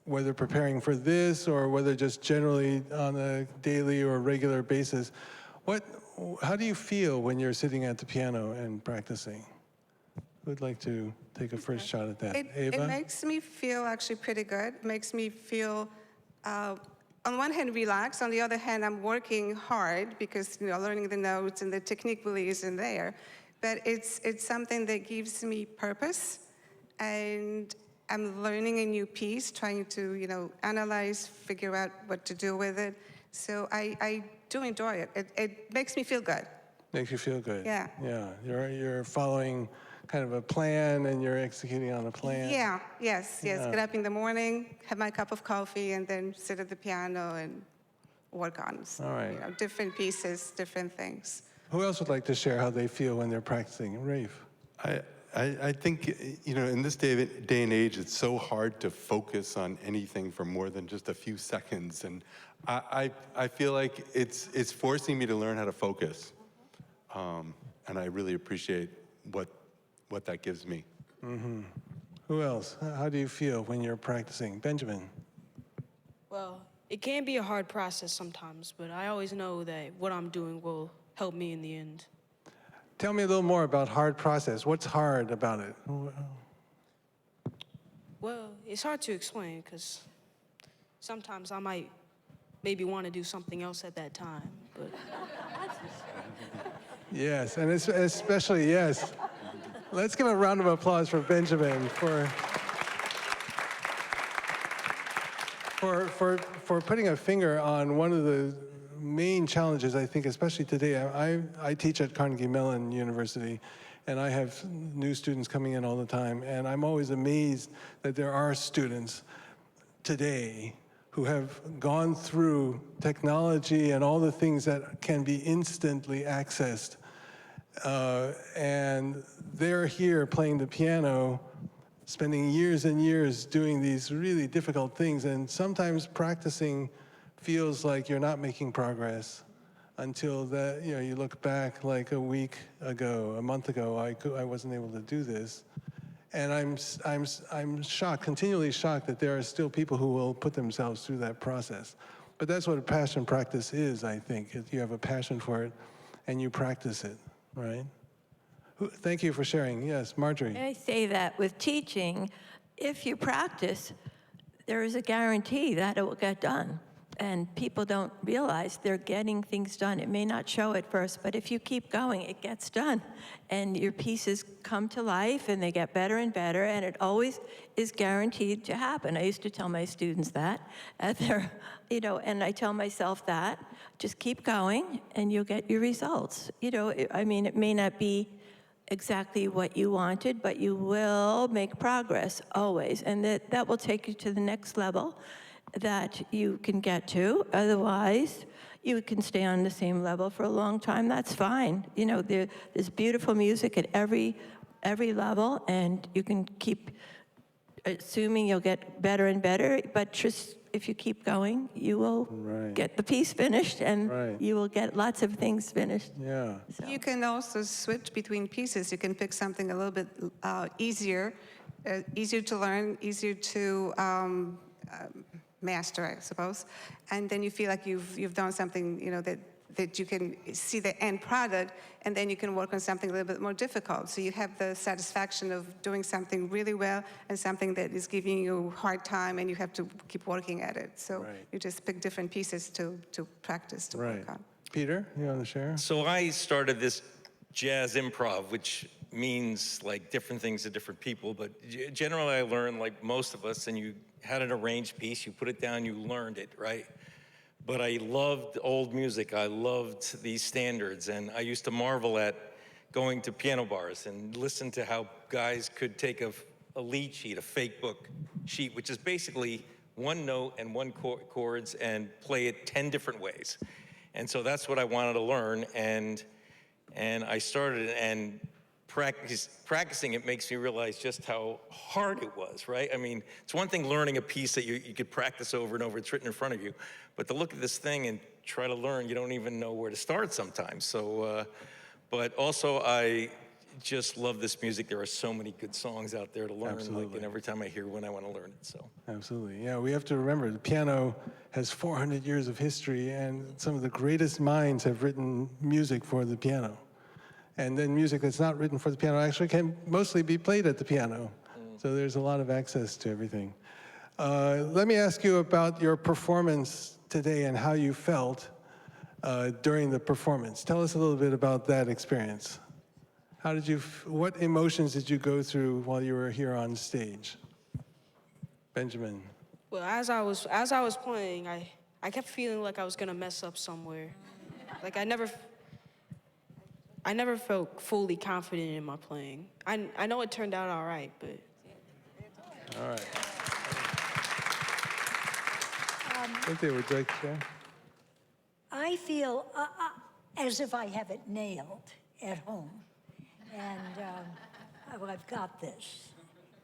whether preparing for this or whether just generally on a daily or regular basis. How do you feel when you're sitting at the piano and practicing? Who'd like to take a first shot at that? Ava? It makes me feel actually pretty good. It makes me feel, on one hand, relaxed. On the other hand, I'm working hard because, learning the notes and the technique really isn't there. But it's something that gives me purpose. And I'm learning a new piece, trying to, analyze, figure out what to do with it. So I do enjoy it. It makes me feel good. Makes you feel good. Yeah. Yeah. You're following kind of a plan and you're executing on a plan. Yeah, yes. Get up in the morning, have my cup of coffee, and then sit at the piano and work on All right. different pieces, different things. Who else would like to share how they feel when they're practicing? Rafe. I think, in this day and age, it's so hard to focus on anything for more than just a few seconds. And I feel like it's forcing me to learn how to focus. And I really appreciate what that gives me. Mm-hmm. Who else? How do you feel when you're practicing? Benjamin. Well, it can be a hard process sometimes, but I always know that what I'm doing will help me in the end. Tell me a little more about hard process. What's hard about it? Well, it's hard to explain because sometimes I might maybe want to do something else at that time, but... Yes, and especially, yes. Let's give a round of applause for Benjamin for putting a finger on one of the main challenges, I think, especially today. I teach at Carnegie Mellon University, and I have new students coming in all the time, and I'm always amazed that there are students today who have gone through technology and all the things that can be instantly accessed. And they're here playing the piano, spending years and years doing these really difficult things, and sometimes practicing feels like you're not making progress until that, you look back like a week ago, a month ago, I wasn't able to do this. And I'm shocked, continually shocked that there are still people who will put themselves through that process. But that's what a passion practice is, I think. You have a passion for it and you practice it, right? Thank you for sharing. Yes, Marjorie. I say that with teaching, if you practice, there is a guarantee that it will get done. And people don't realize they're getting things done. It may not show at first, but if you keep going, it gets done. And your pieces come to life, and they get better and better, and it always is guaranteed to happen. I used to tell my students that, and I tell myself that. Just keep going, and you'll get your results. I mean, it may not be exactly what you wanted, but you will make progress, always. And that will take you to the next level that you can get to. Otherwise, you can stay on the same level for a long time. That's fine. There's beautiful music at every level, and you can keep assuming you'll get better and better, but just if you keep going, you will Right. get the piece finished, and Right. you will get lots of things finished. Yeah. So. You can also switch between pieces. You can pick something a little bit easier to learn, easier to master, I suppose. And then you feel like you've done something, that you can see the end product, and then you can work on something a little bit more difficult. So you have the satisfaction of doing something really well and something that is giving you a hard time, and you have to keep working at it. So Right. you just pick different pieces to practice, to Right. work on. Peter, you want to share? So I started this jazz improv, which means like different things to different people, but generally I learned like most of us, and you had an arranged piece, you put it down, you learned it, right? But I loved old music, I loved these standards, and I used to marvel at going to piano bars and listen to how guys could take a lead sheet, a fake book sheet, which is basically one note and one chords, and play it 10 different ways. And so that's what I wanted to learn, and I started, and practicing it makes me realize just how hard it was, right? I mean, it's one thing learning a piece that you could practice over and over, it's written in front of you, but to look at this thing and try to learn, you don't even know where to start sometimes. So, but also I just love this music. There are so many good songs out there to learn, Absolutely. and every time I hear one, I want to learn it, so. Absolutely. Yeah, we have to remember the piano has 400 years of history, and some of the greatest minds have written music for the piano. And then music that's not written for the piano actually can mostly be played at the piano. So there's a lot of access to everything. Let me ask you about your performance today and how you felt during the performance. Tell us a little bit about that experience. How did you, what emotions did you go through while you were here on stage? Benjamin. Well, as I was playing, I kept feeling like I was gonna mess up somewhere. Like I never felt fully confident in my playing. I know it turned out all right, but. All right. Cynthia, would you like to share? I feel as if I have it nailed at home. And I've got this.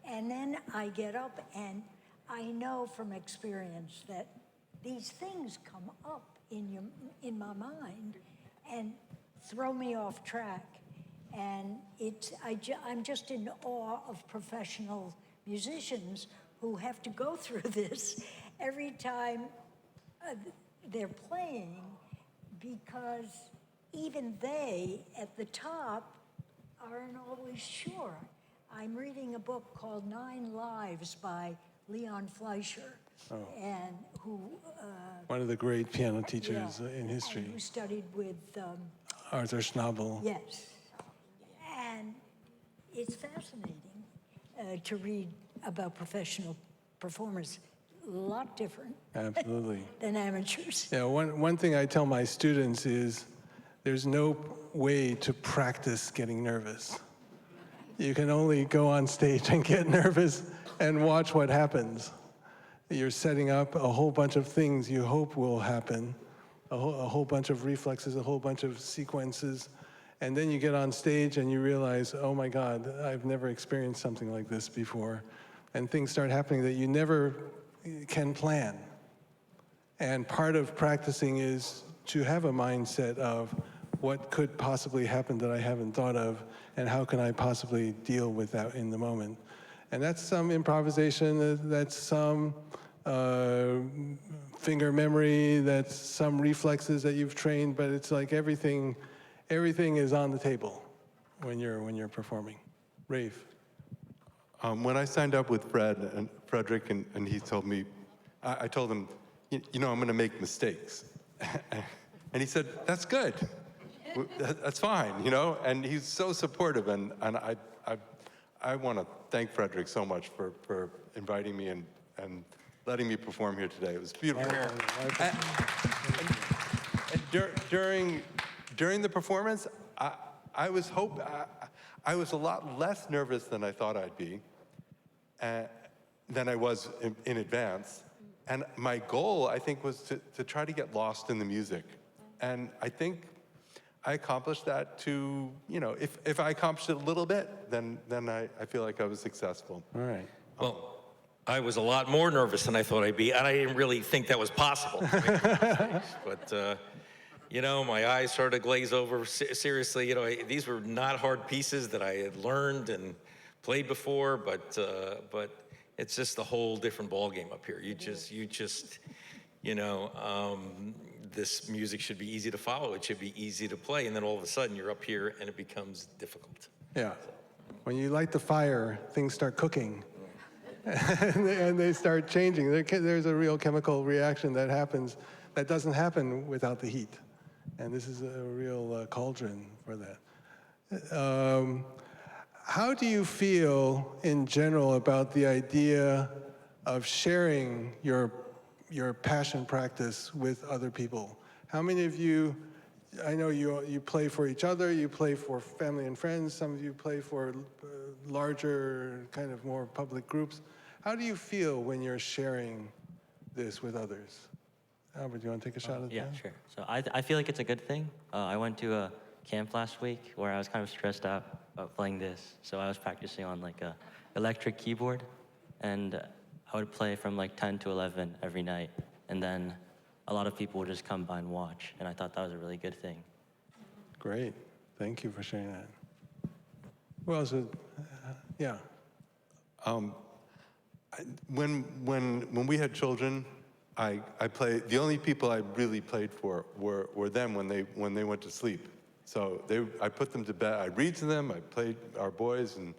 And then I get up, and I know from experience that these things come up in my mind and throw me off track. And I'm just in awe of professional musicians who have to go through this every time they're playing, because even they, at the top, aren't always sure. I'm reading a book called 9 Lives by Leon Fleischer, and who... one of the great piano teachers in history. And who studied with... Arthur Schnabel. Yes. And it's fascinating to read about professional performers. A lot different. Absolutely. Than amateurs. Yeah, one thing I tell my students is there's no way to practice getting nervous. You can only go on stage and get nervous and watch what happens. You're setting up a whole bunch of things you hope will happen, a whole bunch of reflexes, a whole bunch of sequences, and then you get on stage and you realize, oh my God, I've never experienced something like this before. And things start happening that you never can plan. And part of practicing is to have a mindset of what could possibly happen that I haven't thought of, and how can I possibly deal with that in the moment. And that's some improvisation, that's some finger memory, that's some reflexes that you've trained, but it's like everything is on the table when you're performing. Rafe. When I signed up with Frederic, and he told me, I told him, you know, I'm going to make mistakes. And he said, that's good. That's fine, you know? And he's so supportive, and I want to thank Frederic so much for inviting me and letting me perform here today. It was beautiful. And during the performance, I was a lot less nervous than I thought I'd be, than I was in advance. And my goal, I think, was to try to get lost in the music. And I think I accomplished that to, you know, if I accomplished it a little bit, then I feel like I was successful. All right. Well, I was a lot more nervous than I thought I'd be, and I didn't really think that was possible. But, you know, my eyes started to glaze over. Seriously, you know, these were not hard pieces that I had learned and played before, but it's just a whole different ballgame up here. You just, you know, this music should be easy to follow. It should be easy to play, and then all of a sudden you're up here and it becomes difficult. Yeah. When you light the fire, things start cooking. And they start changing. There's a real chemical reaction that happens that doesn't happen without the heat. And this is a real cauldron for that. How do you feel in general about the idea of sharing your passion practice with other people? How many of you, I know you play for each other, you play for family and friends, some of you play for larger, kind of more public groups. How do you feel when you're sharing this with others? Albert, do you want to take a shot at that? Yeah, sure. So I feel like it's a good thing. I went to a camp last week where I was kind of stressed out about playing this. So I was practicing on like a electric keyboard, and I would play from like 10 to 11 every night. And then a lot of people would just come by and watch, and I thought that was a really good thing. Great. Thank you for sharing that. Who else would, yeah. When we had children, I played. The only people I really played for were them when they went to sleep. So I put them to bed. I read to them. I played our boys and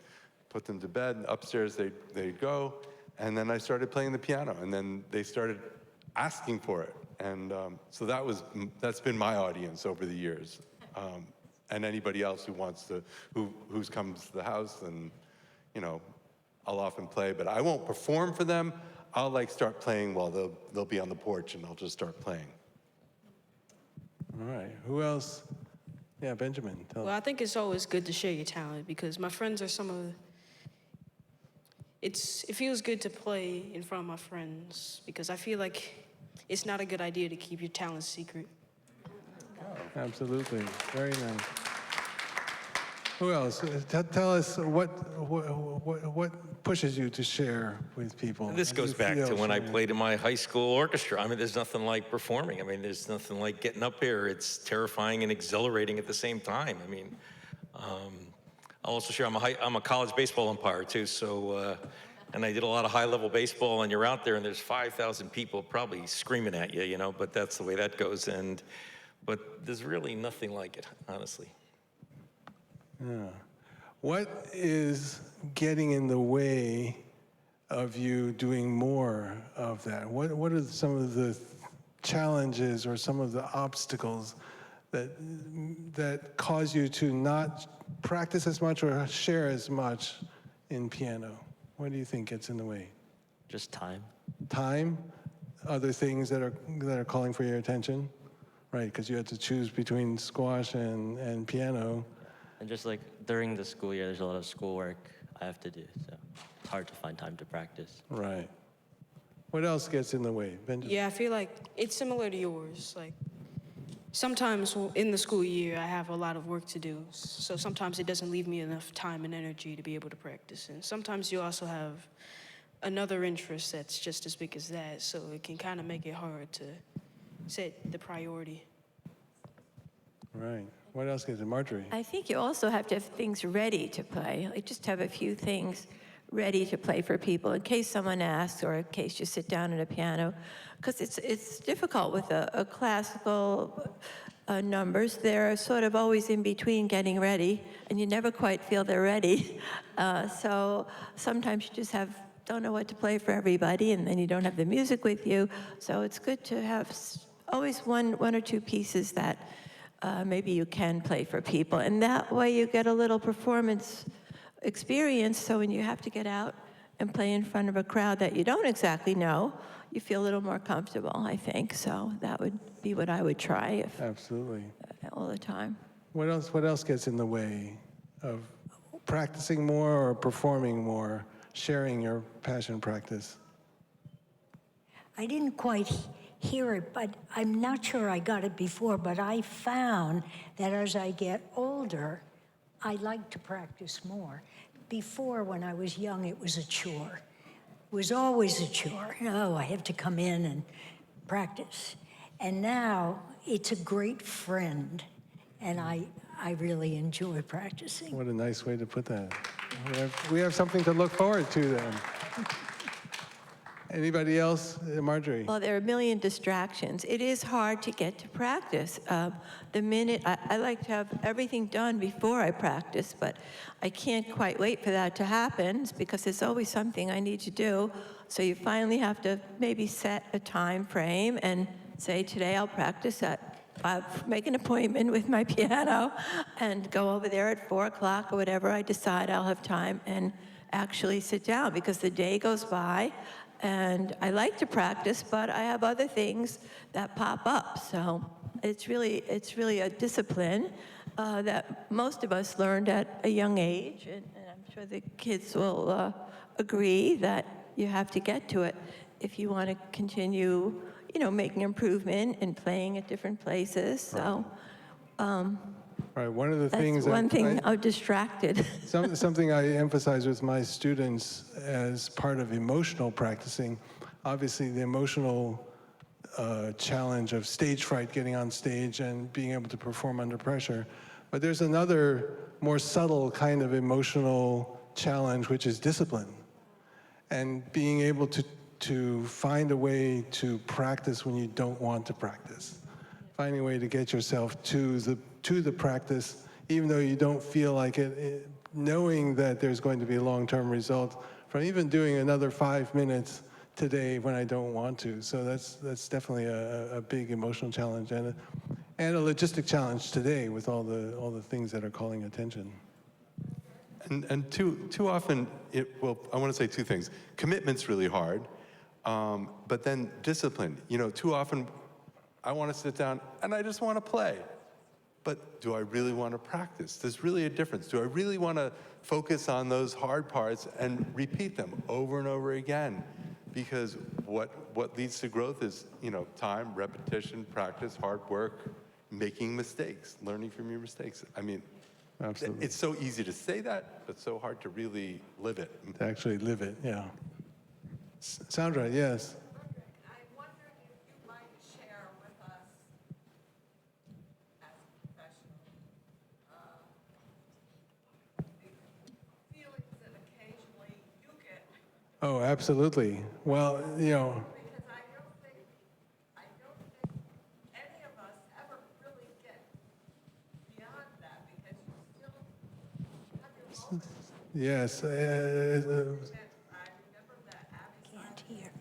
put them to bed. Upstairs they'd go, and then I started playing the piano, and then they started asking for it, and so that's been my audience over the years, and anybody else who comes to the house, and you know, I'll often play, but I won't perform for them. I'll like start playing while they'll be on the porch, and I'll just start playing. All right. Who else? Yeah, Benjamin. Well, I think it's always good to share your talent because my friends are some of the. It feels good to play in front of my friends because I feel like it's not a good idea to keep your talent secret. Absolutely. Very nice. Who else? Tell us what pushes you to share with people. This goes back to when I played in my high school orchestra. I mean, there's nothing like performing. I mean, there's nothing like getting up here. It's terrifying and exhilarating at the same time. I mean, I'll also share, I'm a college baseball umpire too, so, and I did a lot of high-level baseball, and you're out there and there's 5,000 people probably screaming at you, you know, but that's the way that goes. But there's really nothing like it, honestly. Yeah. What is getting in the way of you doing more of that? What are some of the challenges or some of the obstacles that cause you to not practice as much or share as much in piano? What do you think gets in the way? Just time. Time? Other things that are calling for your attention? Right, because you had to choose between squash and piano. And just like during the school year, there's a lot of schoolwork I have to do, so it's hard to find time to practice. Right. What else gets in the way, Benjamin? Yeah, I feel like it's similar to yours. Like sometimes in the school year, I have a lot of work to do, so sometimes it doesn't leave me enough time and energy to be able to practice. And sometimes you also have another interest that's just as big as that, so it can kind of make it hard to set the priority. Right. What else gets in? Marjorie? I think you also have to have things ready to play. Like just have a few things ready to play for people in case someone asks or in case you sit down at a piano. Because it's difficult with a classical numbers. They're sort of always in between getting ready, and you never quite feel they're ready. So sometimes you just don't know what to play for everybody, and then you don't have the music with you. So it's good to have always one or two pieces that maybe you can play for people. And that way you get a little performance experience, so when you have to get out and play in front of a crowd that you don't exactly know, you feel a little more comfortable, I think. So that would be what I would try Absolutely. All the time. What else gets in the way of practicing more or performing more, sharing your passion practice? I didn't quite hear it, but I'm not sure I got it before, but I found that as I get older, I like to practice more. Before, when I was young, it was a chore. was always a chore. Oh, I have to come in and practice. And now it's a great friend, and I really enjoy practicing. What a nice way to put that. We have something to look forward to then. Anybody else? Marjorie? Well, there are a million distractions. It is hard to get to practice. The minute, I like to have everything done before I practice, but I can't quite wait for that to happen because there's always something I need to do. So you finally have to maybe set a time frame and say, today I'll practice at, make an appointment with my piano and go over there at 4 o'clock or whatever I decide I'll have time and actually sit down because the day goes by. And I like to practice, but I have other things that pop up. So it's really a discipline that most of us learned at a young age, and I'm sure the kids will agree that you have to get to it if you want to continue, making improvement and playing at different places. So. Right, one of the That's things one thing I'm distracted. Something I emphasize with my students as part of emotional practicing, obviously the emotional challenge of stage fright, getting on stage and being able to perform under pressure. But there's another more subtle kind of emotional challenge, which is discipline. And being able to find a way to practice when you don't want to practice. Finding a way to get yourself to the practice, even though you don't feel like it, knowing that there's going to be a long-term result from even doing another 5 minutes today when I don't want to. So that's definitely a big emotional challenge and a logistic challenge today with all the things that are calling attention. And too often, I want to say two things. Commitment's really hard, but then discipline. Too often, I want to sit down and I just want to play. But do I really want to practice? There's really a difference. Do I really want to focus on those hard parts and repeat them over and over again? Because what leads to growth is, time, repetition, practice, hard work, making mistakes, learning from your mistakes. I mean, absolutely. It's so easy to say that, but so hard to really live it. To actually live it, yeah. Sandra, yes. Oh, absolutely. Well, Because I don't think any of us ever really get beyond that because you still have your moments. yes. I remember that Abby Can't hear.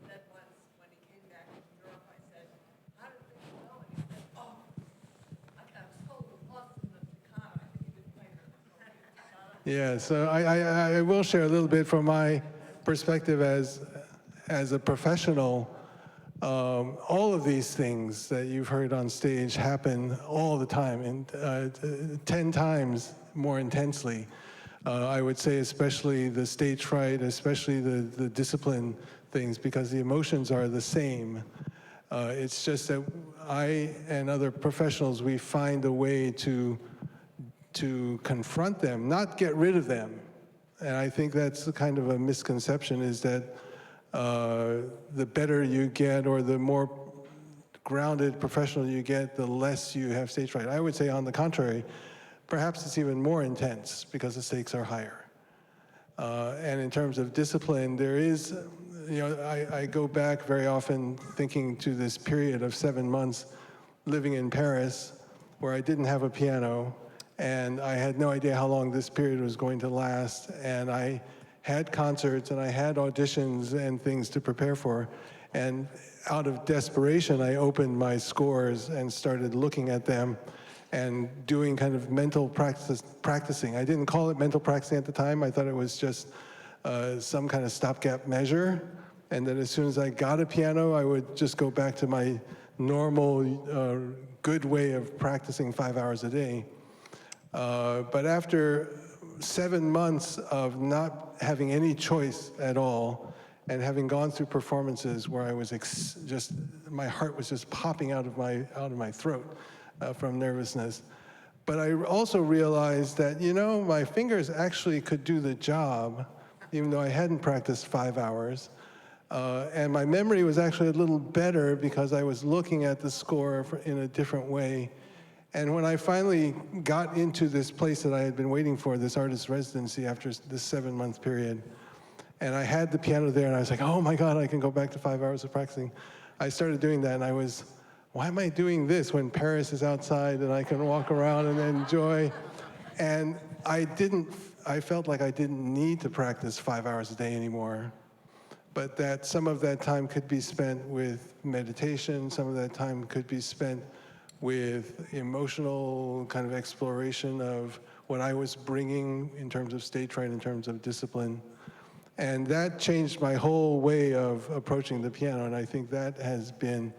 said once when he came back from Europe, I said, how did things go? And he said, oh, I got so lost in the toccata. I think he didn't play her. Yeah, so I will share a little bit from my perspective as a professional. All of these things that you've heard on stage happen all the time, and 10 times more intensely. I would say especially the stage fright, especially the discipline things, because the emotions are the same. It's just that I and other professionals, we find a way to confront them, not get rid of them. And I think that's the kind of a misconception, is that the better you get or the more grounded professional you get, the less you have stage fright. I would say on the contrary, perhaps it's even more intense because the stakes are higher. And in terms of discipline, there is, I go back very often thinking to this period of 7 months living in Paris where I didn't have a piano, and I had no idea how long this period was going to last, and I had concerts and I had auditions and things to prepare for, and out of desperation I opened my scores and started looking at them and doing kind of mental practicing. I didn't call it mental practicing at the time. I thought it was just some kind of stopgap measure, and then as soon as I got a piano, I would just go back to my normal good way of practicing 5 hours a day. But after 7 months of not having any choice at all, and having gone through performances where I was my heart was just popping out of my throat from nervousness, But I also realized that, my fingers actually could do the job, even though I hadn't practiced 5 hours. And my memory was actually a little better because I was looking at the score in a different way. And when I finally got into this place that I had been waiting for, this artist residency after this 7-month period, and I had the piano there, and I was like, oh my God, I can go back to 5 hours of practicing. I started doing that, and I was, why am I doing this when Paris is outside and I can walk around and enjoy? And I felt like I didn't need to practice 5 hours a day anymore, but that some of that time could be spent with meditation, some of that time could be spent with emotional kind of exploration of what I was bringing in terms of stage fright, in terms of discipline. And that changed my whole way of approaching the piano, and I think that has been,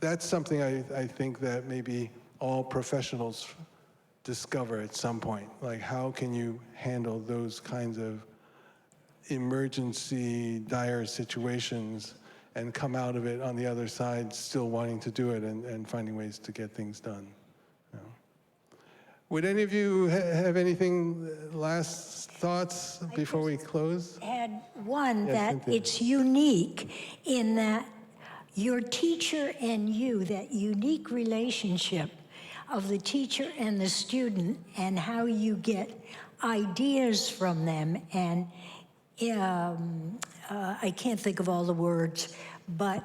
that's something I think that maybe all professionals discover at some point. Like, how can you handle those kinds of emergency, dire situations and come out of it on the other side still wanting to do it and finding ways to get things done. Would any of you have anything, last thoughts before we close? Had one Yes, that Cynthia. it's unique in that your teacher and you, that unique relationship of the teacher and the student and how you get ideas from them. And I can't think of all the words, but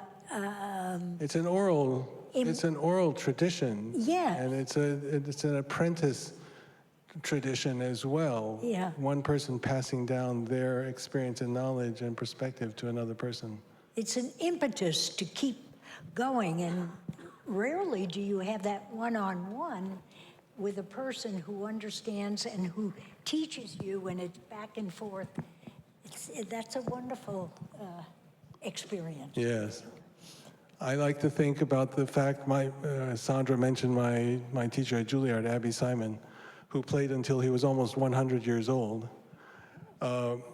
It's an oral tradition. Yeah. And it's an apprentice tradition as well. Yeah. One person passing down their experience and knowledge and perspective to another person. it's an impetus to keep going. And rarely do you have that one-on-one with a person who understands and who teaches you, and it's back and forth. That's a wonderful experience. Yes. I like to think about the fact, Sandra mentioned my teacher at Juilliard, Abby Simon, who played until he was almost 100 years old.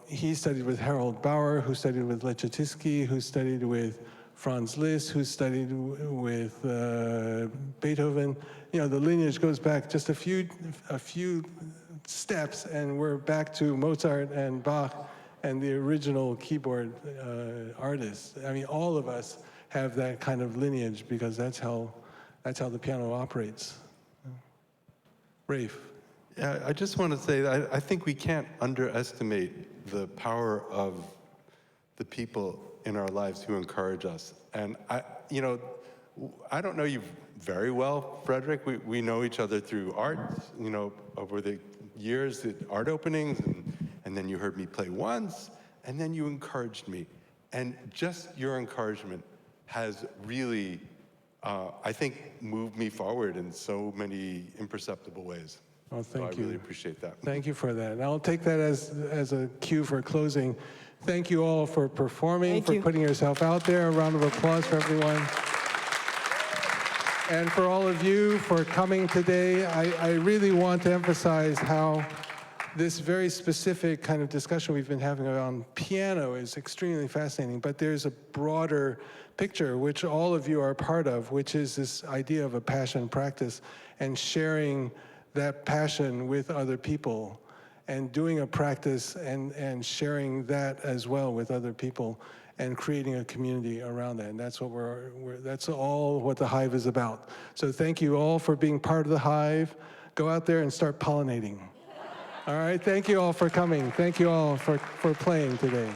He studied with Harold Bauer, who studied with Leczetycki, who studied with Franz Liszt, who studied with Beethoven. The lineage goes back just a few steps, and we're back to Mozart and Bach and the original keyboard artists. I mean, all of us have that kind of lineage because that's how the piano operates. Rafe. Yeah, I just want to say that I think we can't underestimate the power of the people in our lives who encourage us. And I don't know you very well, Frederic. We know each other through art, over the years at art openings, and then you heard me play once, and then you encouraged me. And just your encouragement has really, I think, moved me forward in so many imperceptible ways. Oh, thank you. I really appreciate that. Thank you for that. And I'll take that as a cue for closing. Thank you all for performing, for putting yourself out there. A round of applause for everyone. And for all of you for coming today. I really want to emphasize how this very specific kind of discussion we've been having on piano is extremely fascinating, but there's a broader picture which all of you are part of, which is this idea of a passion practice and sharing that passion with other people and doing a practice and sharing that as well with other people and creating a community around that. And that's what that's all what the Hive is about. So thank you all for being part of the Hive. Go out there and start pollinating. All right, thank you all for coming. Thank you all for playing today.